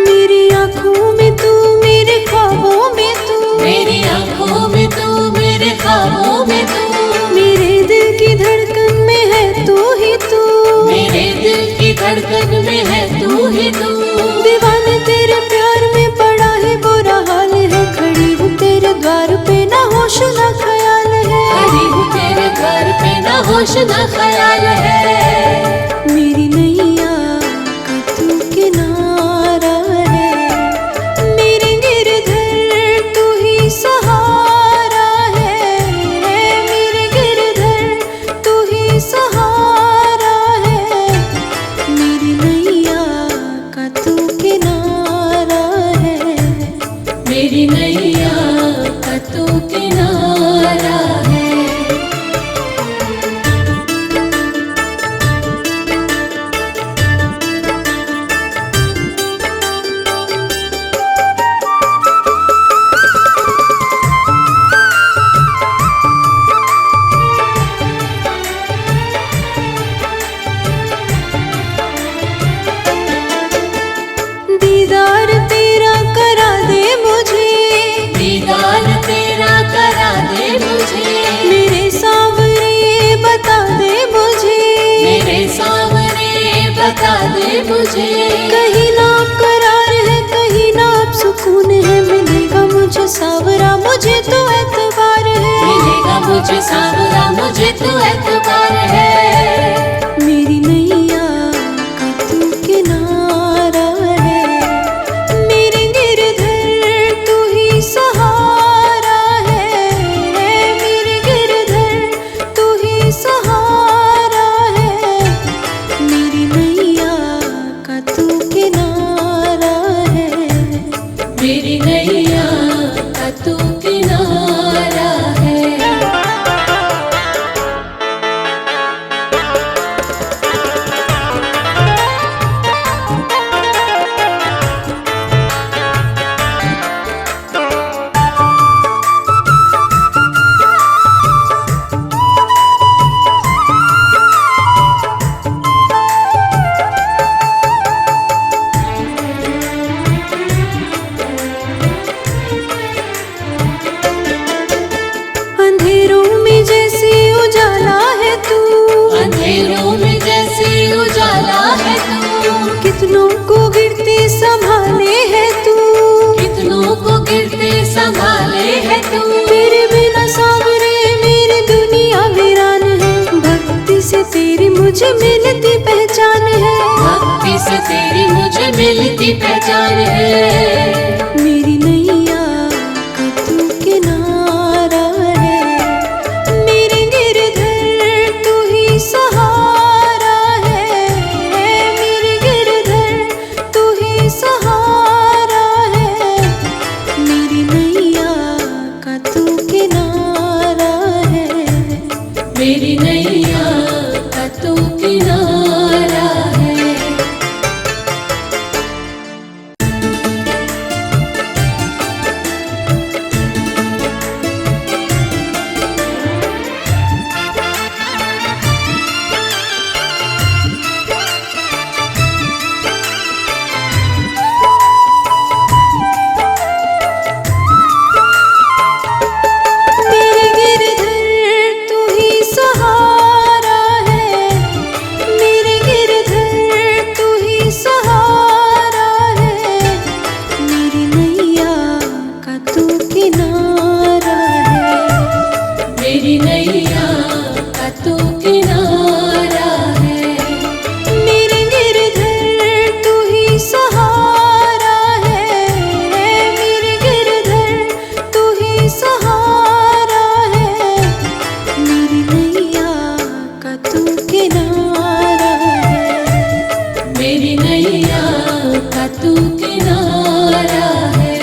मेरी आँखों में तू मेरे ख्वाबों में तू, मेरी आंखों में तू मेरे ख्वाबों में तू, मेरे दिल की धड़कन में है तू ही तू, मेरे दिल की धड़कन में है तू ही तू। दीवाने तेरे प्यार में पड़ा है बुरा हाल है, खड़ी हूँ तेरे द्वार पे ना होश ना ख्याल है, खड़ी हूँ तेरे घर पे ना होश ना ख्याल है। मेरी नैया का तू किनारा है, मेरे गिरधर तू ही सहारा है, मेरे गिरधर तू ही सहारा है, मेरी नैया का मेरी नैया का तू किनारा है। दीदार तेरा करा दे मुझे, दीदार तेरा करा दे मुझे, मेरे सावरे बता दे मुझे, मेरे सामने बता दे मुझे। कहीं ना करार है कहीं ना अब सुकून है, मिलेगा मुझे सावरा मुझे तो एतबार है, मिलेगा मुझे सावरा मुझे तो एतबार है। मेरी नैया का तू किनारा है, मेरे गिरधर तू ही सहारा है, मेरे गिरधर तू ही सहारा है, मेरी नैया का तू किनारा है, मेरी नैया का तू किनारा है। अंधेरों में जैसे उजाला है तू, अंधेरों में जैसे उजाला है तू, कितनों को गिरते संभाले है तू, कितनों को गिरते संभाले है तू। तेरे बिना सावरे मेरी दुनिया वीरान है, भक्ति से तेरी मुझे मिलती पहचान है, भक्ति से तेरी मुझे मिलती पहचान है। मेरी नैया का तू किनारा है, मेरे गिरधर तू ही सहारा है, मेरे गिरधर तू ही सहारा है, मेरी नैया का तू किनारा है, मेरी नैया का तू किनारा है। मेरे गिरधर तू ही सहारा है, मेरे गिरधर तू ही सहारा है, मेरी नैया का तू किनारा है, मेरी नैया का तू किनारा है। मेरे गिरधर तू ही सहारा है, मेरे गिरधर तू ही सहारा है, मेरी नैया का तू किनारा है, मेरी नैया का तू किनारा है।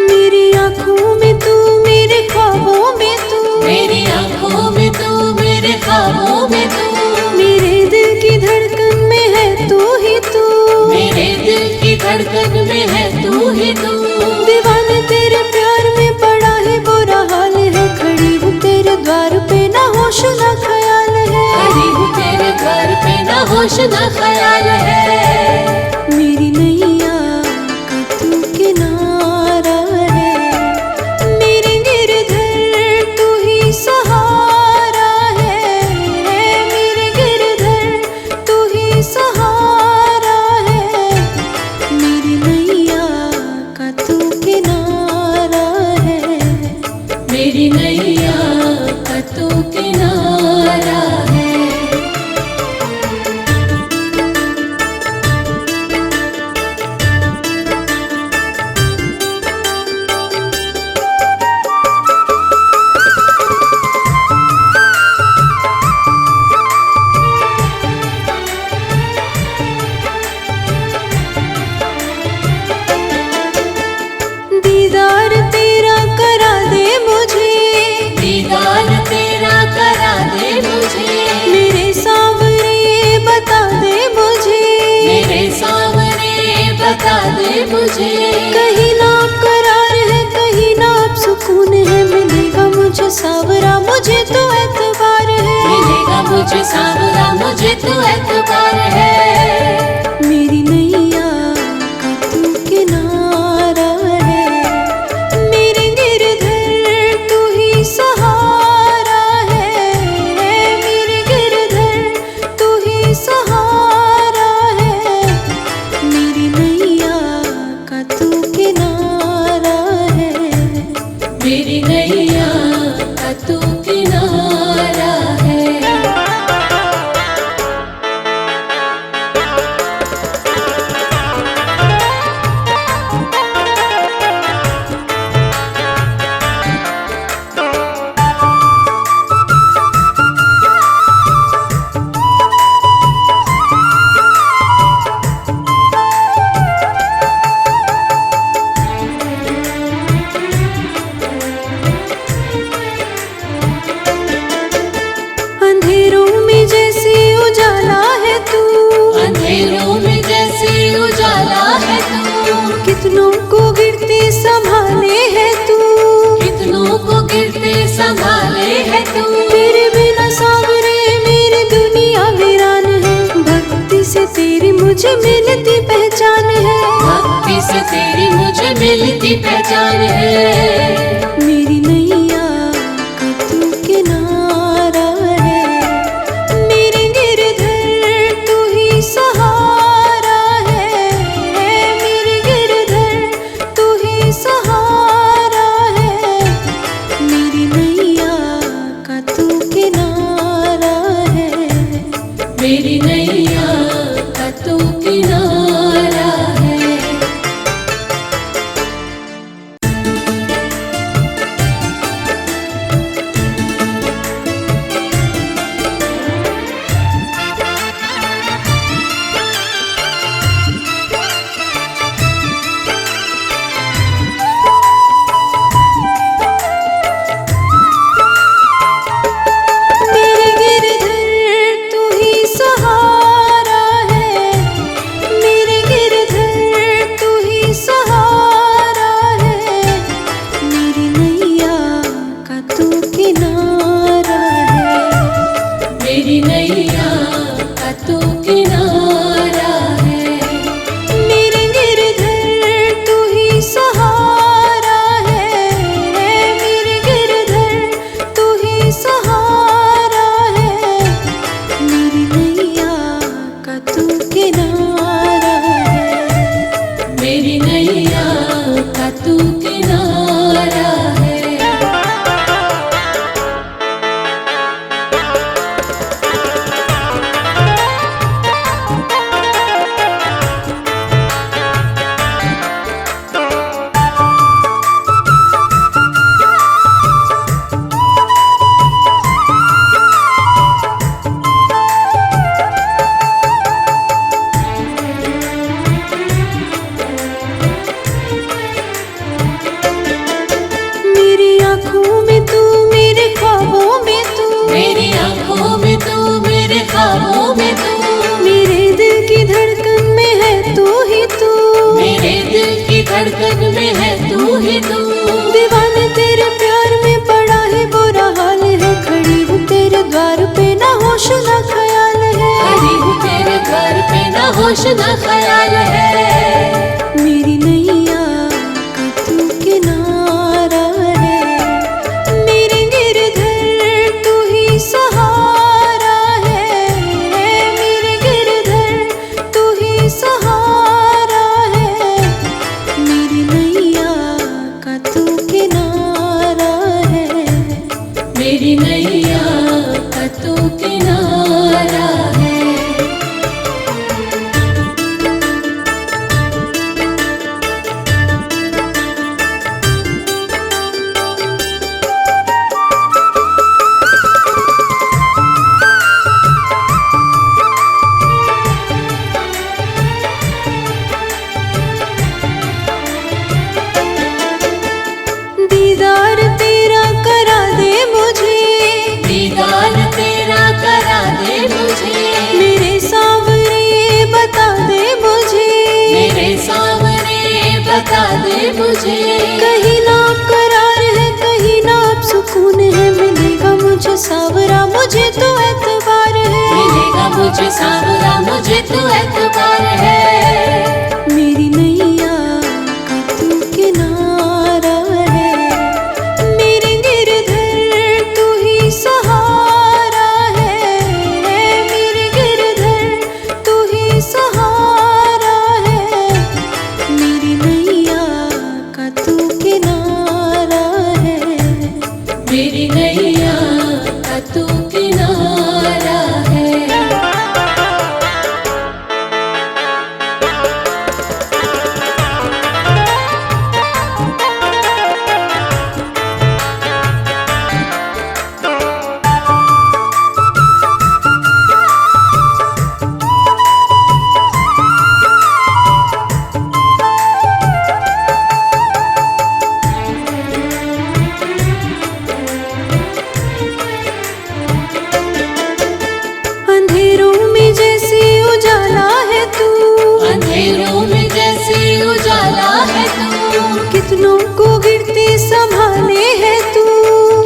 मेरी आँखों में तू मेरे ख्वाबों में तू, मेरी आंखों में तू मेरे ख्वाबों में तू, मेरे दिल की धड़कन में है तू ही तू, मेरे दिल की धड़कन में है तू ही तू। दीवाने तेरे प्यार में पड़ा है बुरा हाल है, खड़ी हूँ तेरे द्वार पे ना होश ना ख्याल है, खड़ी हूँ तेरे घर पे ना होश ना ख्याल है। मेरी नैया का तू किनारा है, मेरे गिरधर तू ही सहारा है, मेरे गिरधर तू ही सहारा है, मेरी नैया का तू किनारा है, मेरी नैया का तू किनारा है। दीदार तेरा करा दे मुझे, दीदार तेरा करा दे मुझे, मेरे सावरे बता दे मुझे, मेरे सामने बता दे मुझे। कहीं ना करार है कहीं ना अब सुकून है, मिलेगा मुझे सावरा मुझे तो एतबार है, मिलेगा मुझे सावरा मुझे तो एतबार है। मेरी नैया का तू किनारा है, मेरे गिरधर तू ही सहारा है, मेरे गिरधर तू ही सहारा है, मेरी नैया का तू किनारा है, मेरी नैया का तू किनारा है। अंधेरों में जैसे उजाला है तू, अंधेरों में जैसे उजाला है तू, कितनों को गिरते संभाले है तू, कितनों को गिरते संभाले है तू। तेरे बिना सावरे मेरी दुनिया वीरान है, भक्ति से तेरी मुझे मिलती पहचान है, भक्ति से तेरी मुझे मिलती पहचान है। मेरी नैया का तू किनारा है, मेरे गिरधर तू ही सहारा है, मेरे गिरधर तू ही सहारा है, मेरी नैया का तू किनारा है, मेरी नैया का तू किनारा है। मेरे गिरधर तू ही सहारा है, मेरे गिरधर तू ही सहारा है, मेरी नैया का तू किनारा है, मेरी नैया का तू किनारा है। मेरे गिरधर तू ही सहारा है, मेरे गिरधर तू ही सहारा है, मेरी नैया का तू किनारा है, मेरी नैया का तू किनारा है। मेरी आँखों में तू मेरे ख्वाबों में तू, मेरी आंखों में तू मेरे ख्वाबों में तू, मेरे दिल की धड़कन में है तू ही तू, मेरे दिल की धड़कन में है तू ही तू। दीवाने तेरे प्यार में बड़ा ही बुरा हाल है, खड़ी हूँ तेरे द्वार पे ना होश ना ख्याल है, खड़ी हूँ तेरे घर पे ना होश ना ख्याल है। मेरी नैया का तू किनारा है, मेरे गिरधर तू ही सहारा है, मेरे गिरधर तू ही सहारा है, मेरी नैया का तू किनारा है, मुझे। कहीं ना आप करार है, कहीं ना आप सुकून है, मिलेगा मुझे सावरा मुझे तो एतबार है। मिलेगा मुझे सावरा मुझे तो एतबार है। मेरी नैया का तू किनारा है, मेरे गिरधर तू ही सहारा है। मेरे गिरधर तू ही सहारा है, मेरी नैया का तू किनारा है। मेरी नैया का तू किनारा है। अंधेरों में जैसे उजाला है तू, अंधेरों में जैसे उजाला है तू। कितनों को गिरते संभाले है तू,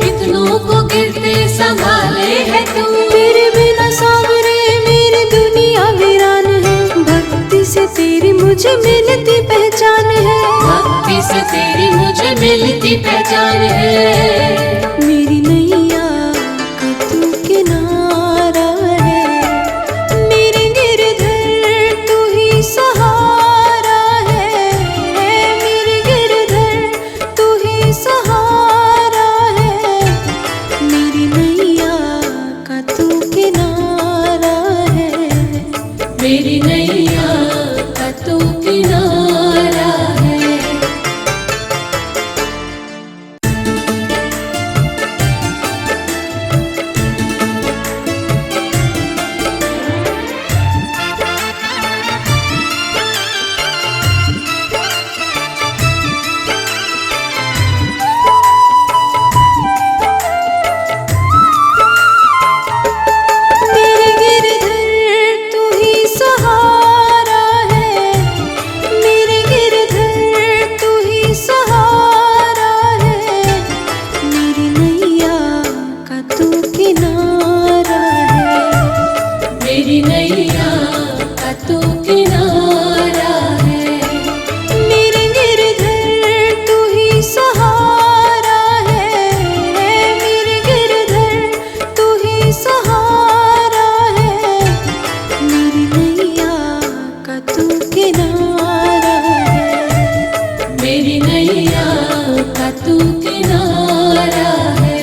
कितनों को गिरते संभाले है तू। तेरे बिना सावरे मेरी दुनिया वीरान है। भक्ति से तेरी मुझे मिलती पहचान है, भक्ति से तेरी मुझे मिलती पहचान है। मेरी नैया का तू किनारा है, मेरे गिरधर तू ही सहारा है। मेरे गिरधर तू ही सहारा है, मेरी नैया का तू किनारा है। मेरी नैया का तू किनारा है। मेरे गिरधर तू ही सहारा है, मेरे गिरधर तू ही सहारा है, मेरी नैया का तू किनारा है। मेरी नैया का तू किनारा है। मेरे गिरधर तू ही सहारा है, मेरे गिरधर तू ही सहारा है, मेरी नैया का तू किनारा है। मेरी नैया का तू किनारा है।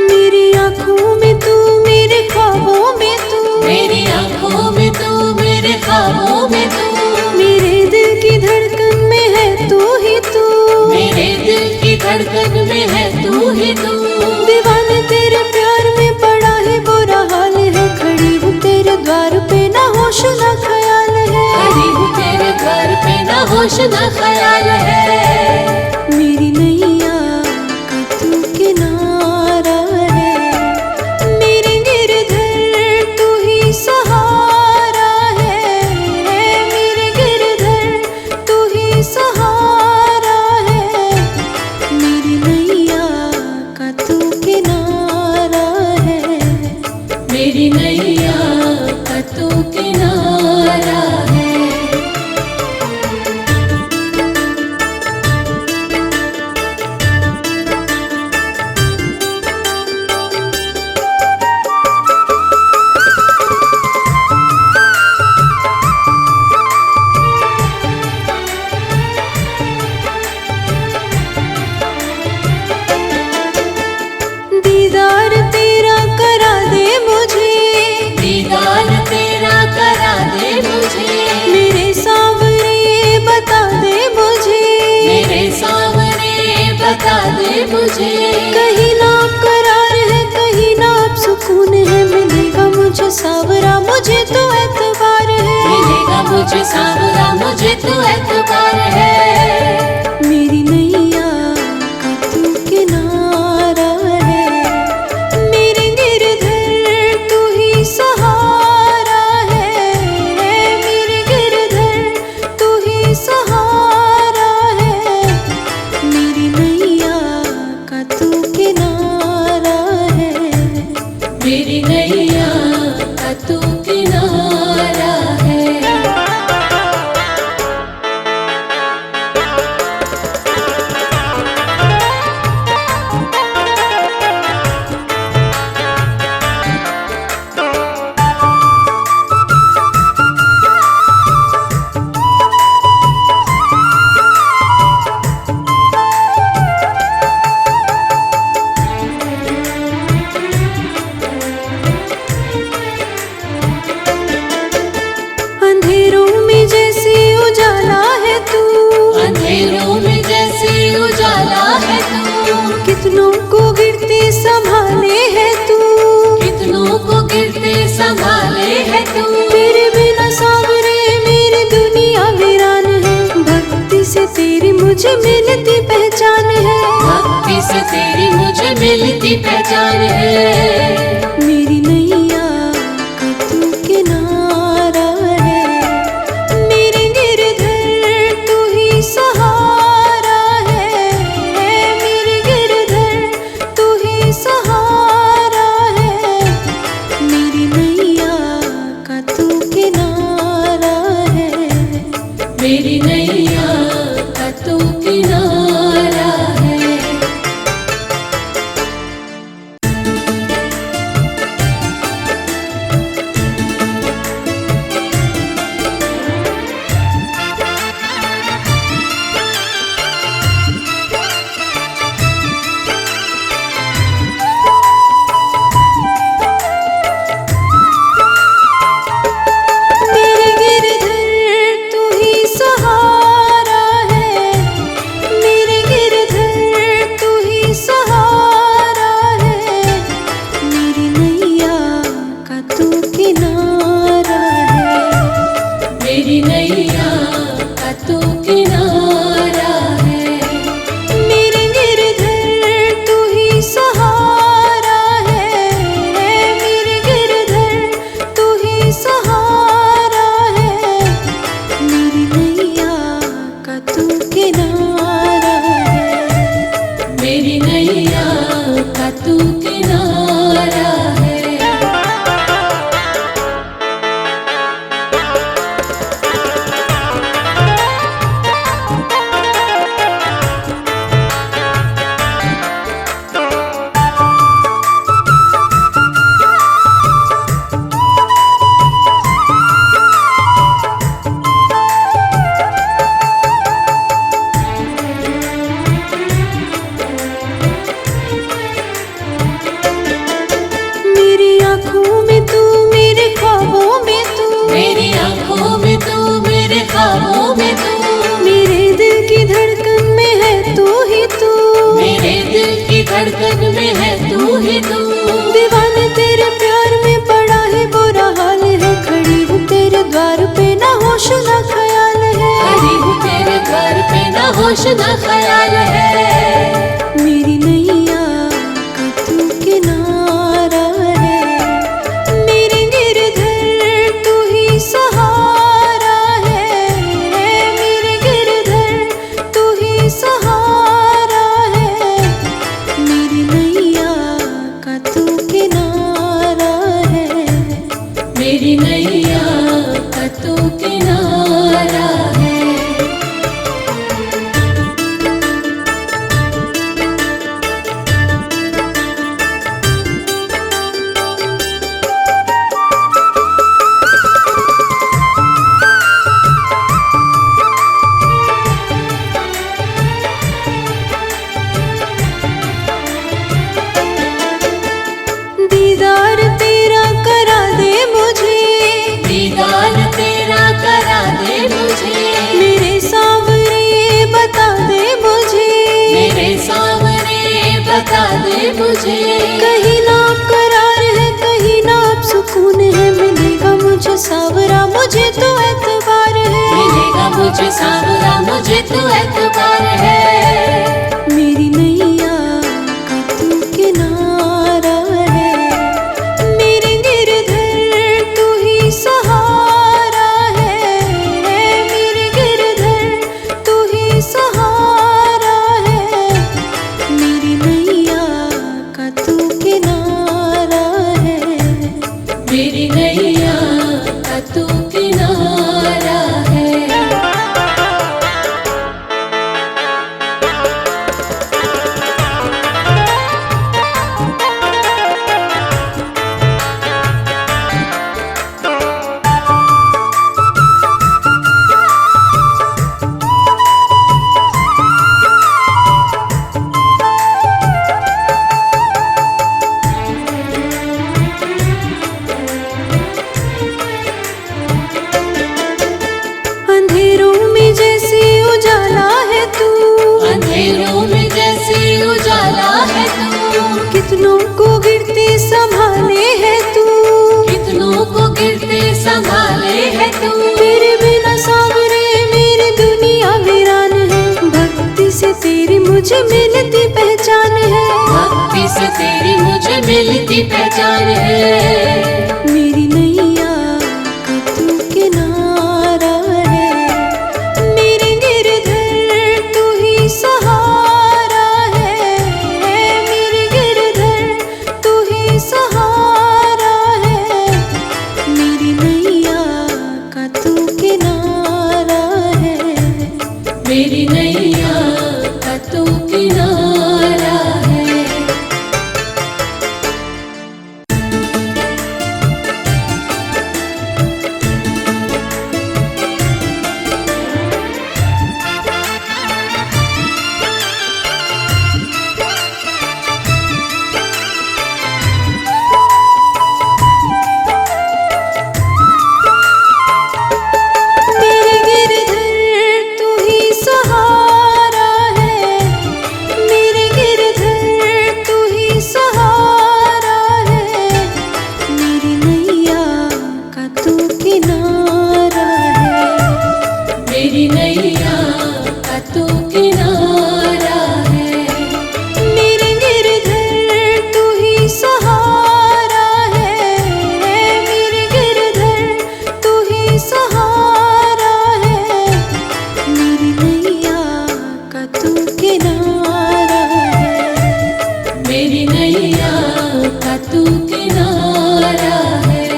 मेरी आँखों में तू, मेरे ख्वाबों में तू, मेरी आंखों में तू, मेरे ख्वाबों में तू। मेरे दिल की धड़कन में है तू ही तू, मेरे दिल की धड़कन में है तू ही तू। दीवाने तेरे प्यार में पड़ा है बुरा हाल है। खड़ी हूँ तेरे द्वार पे ना होश ना ख्याल है, खड़ी हूँ तेरे घर पे ना होश ना ख्याल है। मेरी नैया का तू किनारा है, मेरे गिरधर तू ही सहारा है। मेरे गिरधर तू ही सहारा है, मेरी नैया का तू किनारा है। मेरी नैया का तू किनारा है। तुझे। कहीं ना करार है, कहीं ना अब सुकून है, मिलेगा मुझे सावरा, मुझे तो एतबार है। मिलेगा मुझे सावरा, मुझे तो एतबार है। मेरी नैया का तू किनारा है, मेरे गिरधर तू ही सहारा है। मेरे गिरधर तू ही सहारा है, मेरी नैया का तू किनारा है। मेरी नैया का तू किनारा है। अंधेरों में जैसे उजाला है तू, अंधेरों में जैसे उजाला है तू। कितनों को गिरते संभाले है तू, कितनों को गिरते संभाले है तू। तेरे बिना सावरे मेरी दुनिया वीरान है। भक्ति से तेरी मुझे मिलती पहचान है, भक्ति से तेरी मुझे मिलती पहचान है। मेरी नैया का तू किनारा है, मेरे गिरधर तू ही सहारा है। मेरे गिरधर तू ही सहारा है, मेरी नैया का तू किनारा है। मेरी नैया का तू किनारा है। मेरे गिरधर तू ही सहारा है, मेरे गिरधर तू ही सहारा है, मेरी नैया का तू किनारा है। मेरी नैया का तू किनारा है। मेरे गिरधर तू ही सहारा है, मेरे गिरधर तू ही सहारा है, मेरी नैया का तू किनारा है। मेरी नैया का तू किनारा है। मेरी आँखों में तू, मेरे ख्वाबों में तू, मेरी आंखों में तू, मेरे ख्वाबों में तू। मेरे दिल की धड़कन में है तू ही तू। मेरे दिल की धड़कन में है तू ही तू। दीवाने तेरे प्यार में पड़ा है बुरा हाल है, खड़ी हूँ तेरे द्वार पे ना होश ना ख्याल है। खड़ी हूँ तेरे घर पे ना होश ना ख्याल है। मेरी नैया का तू किनारा है, मेरे गिरधर तू ही सहारा है। मेरे गिरधर तू ही सहारा है, मेरी नैया का तू किनारा है। मेरी नैया का तू किनारा है। मुझे। कहीं ना करार है, कहीं ना अब सुकून है, मिलेगा मुझे सावरा मुझे तो एतबार है। मिलेगा मुझे सावरा मुझे तो एतबार है। मेरी नैया का तू किनारा है, मेरे गिरधर तू ही सहारा है। मेरे गिरधर तू ही सहारा है, मेरी नैया का तू किनारा है। मेरी नैया का तू किनारा है। अंधेरों में जैसे उजाला है तू, अंधेरों में जैसे उजाला है तू। कितनों को गिरते संभाले है तू, कितनों को गिरते संभाले है तू। तेरे बिना सावरे मेरी दुनिया वीरान है। भक्ति से तेरी मुझे मिलती पहचान है, भक्ति से तेरी मुझे मिलती पहचान है। मेरी नैया का तू किनारा है, मेरे गिरधर तू ही सहारा है। मेरे गिरधर तू ही सहारा है, मेरी नैया का तू किनारा है। मेरी नैया का तू किनारा है। मेरे गिरधर तू ही सहारा है, मेरे गिरधर तू ही सहारा है, मेरी नैया का तू किनारा है। मेरी नैया का तू किनारा है। मेरे गिरधर तू ही सहारा है, मेरे गिरधर तू ही सहारा है, मेरी नैया का तू किनारा है। मेरी नैया का तू किनारा है।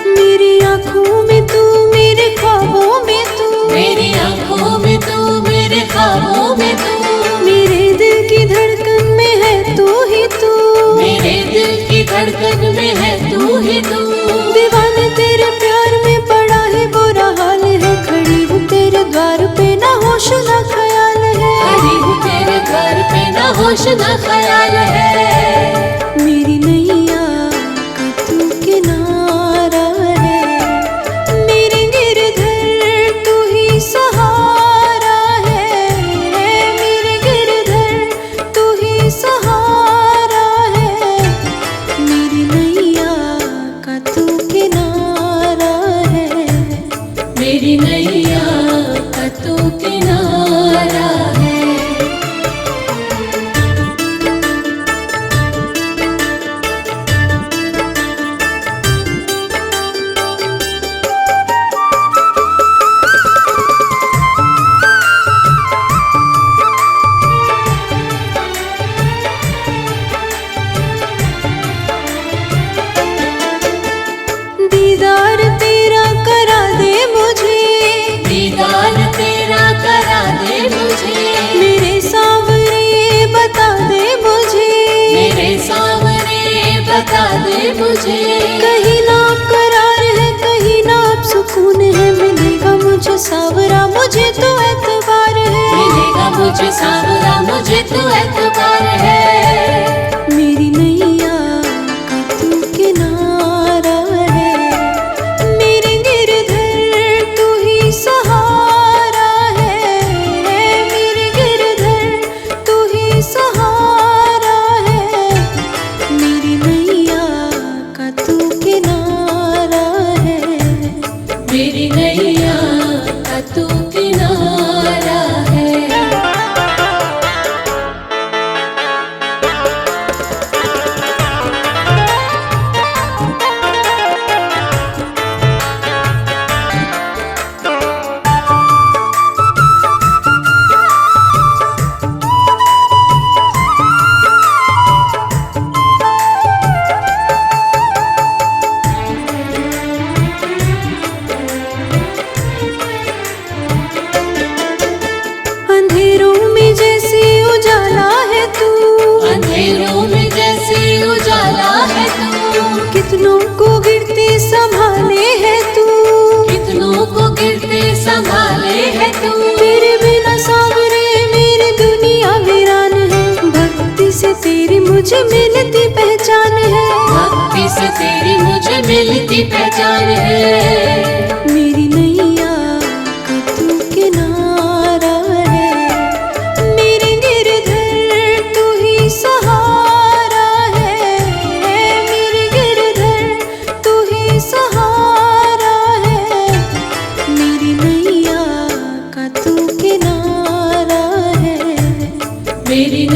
मेरी आँखों में तू, मेरे ख्वाबों में तू, मेरी आंखों में तू, मेरे ख्वाबों में तू। मेरे दिल की धड़कन में है तू ही तू, मेरे दिल की धड़कन में है तू ही तू। दीवाने तेरे प्यार में बड़ा ही बुरा हाल है। खड़ी हूँ तेरे द्वार पे ना होश ना ख्याल है, खड़ी हूँ तेरे घर पे ना होश ना ख्याल है। मेरी नैया का तू किनारा है, मेरे गिरधर तू ही सहारा है। मेरे गिरधर तू ही सहारा है, मेरी नैया का तू किनारा है। मेरी नैया का तू किनारा है। मुझे मिलती पहचान है। भक्ति से तेरी मुझे मिलती पहचान है। मेरी नैया का तू किनारा है, मेरे गिरधर तू ही सहारा है। मेरे गिरधर तू ही सहारा है, मेरी नैया का तू किनारा है। मेरी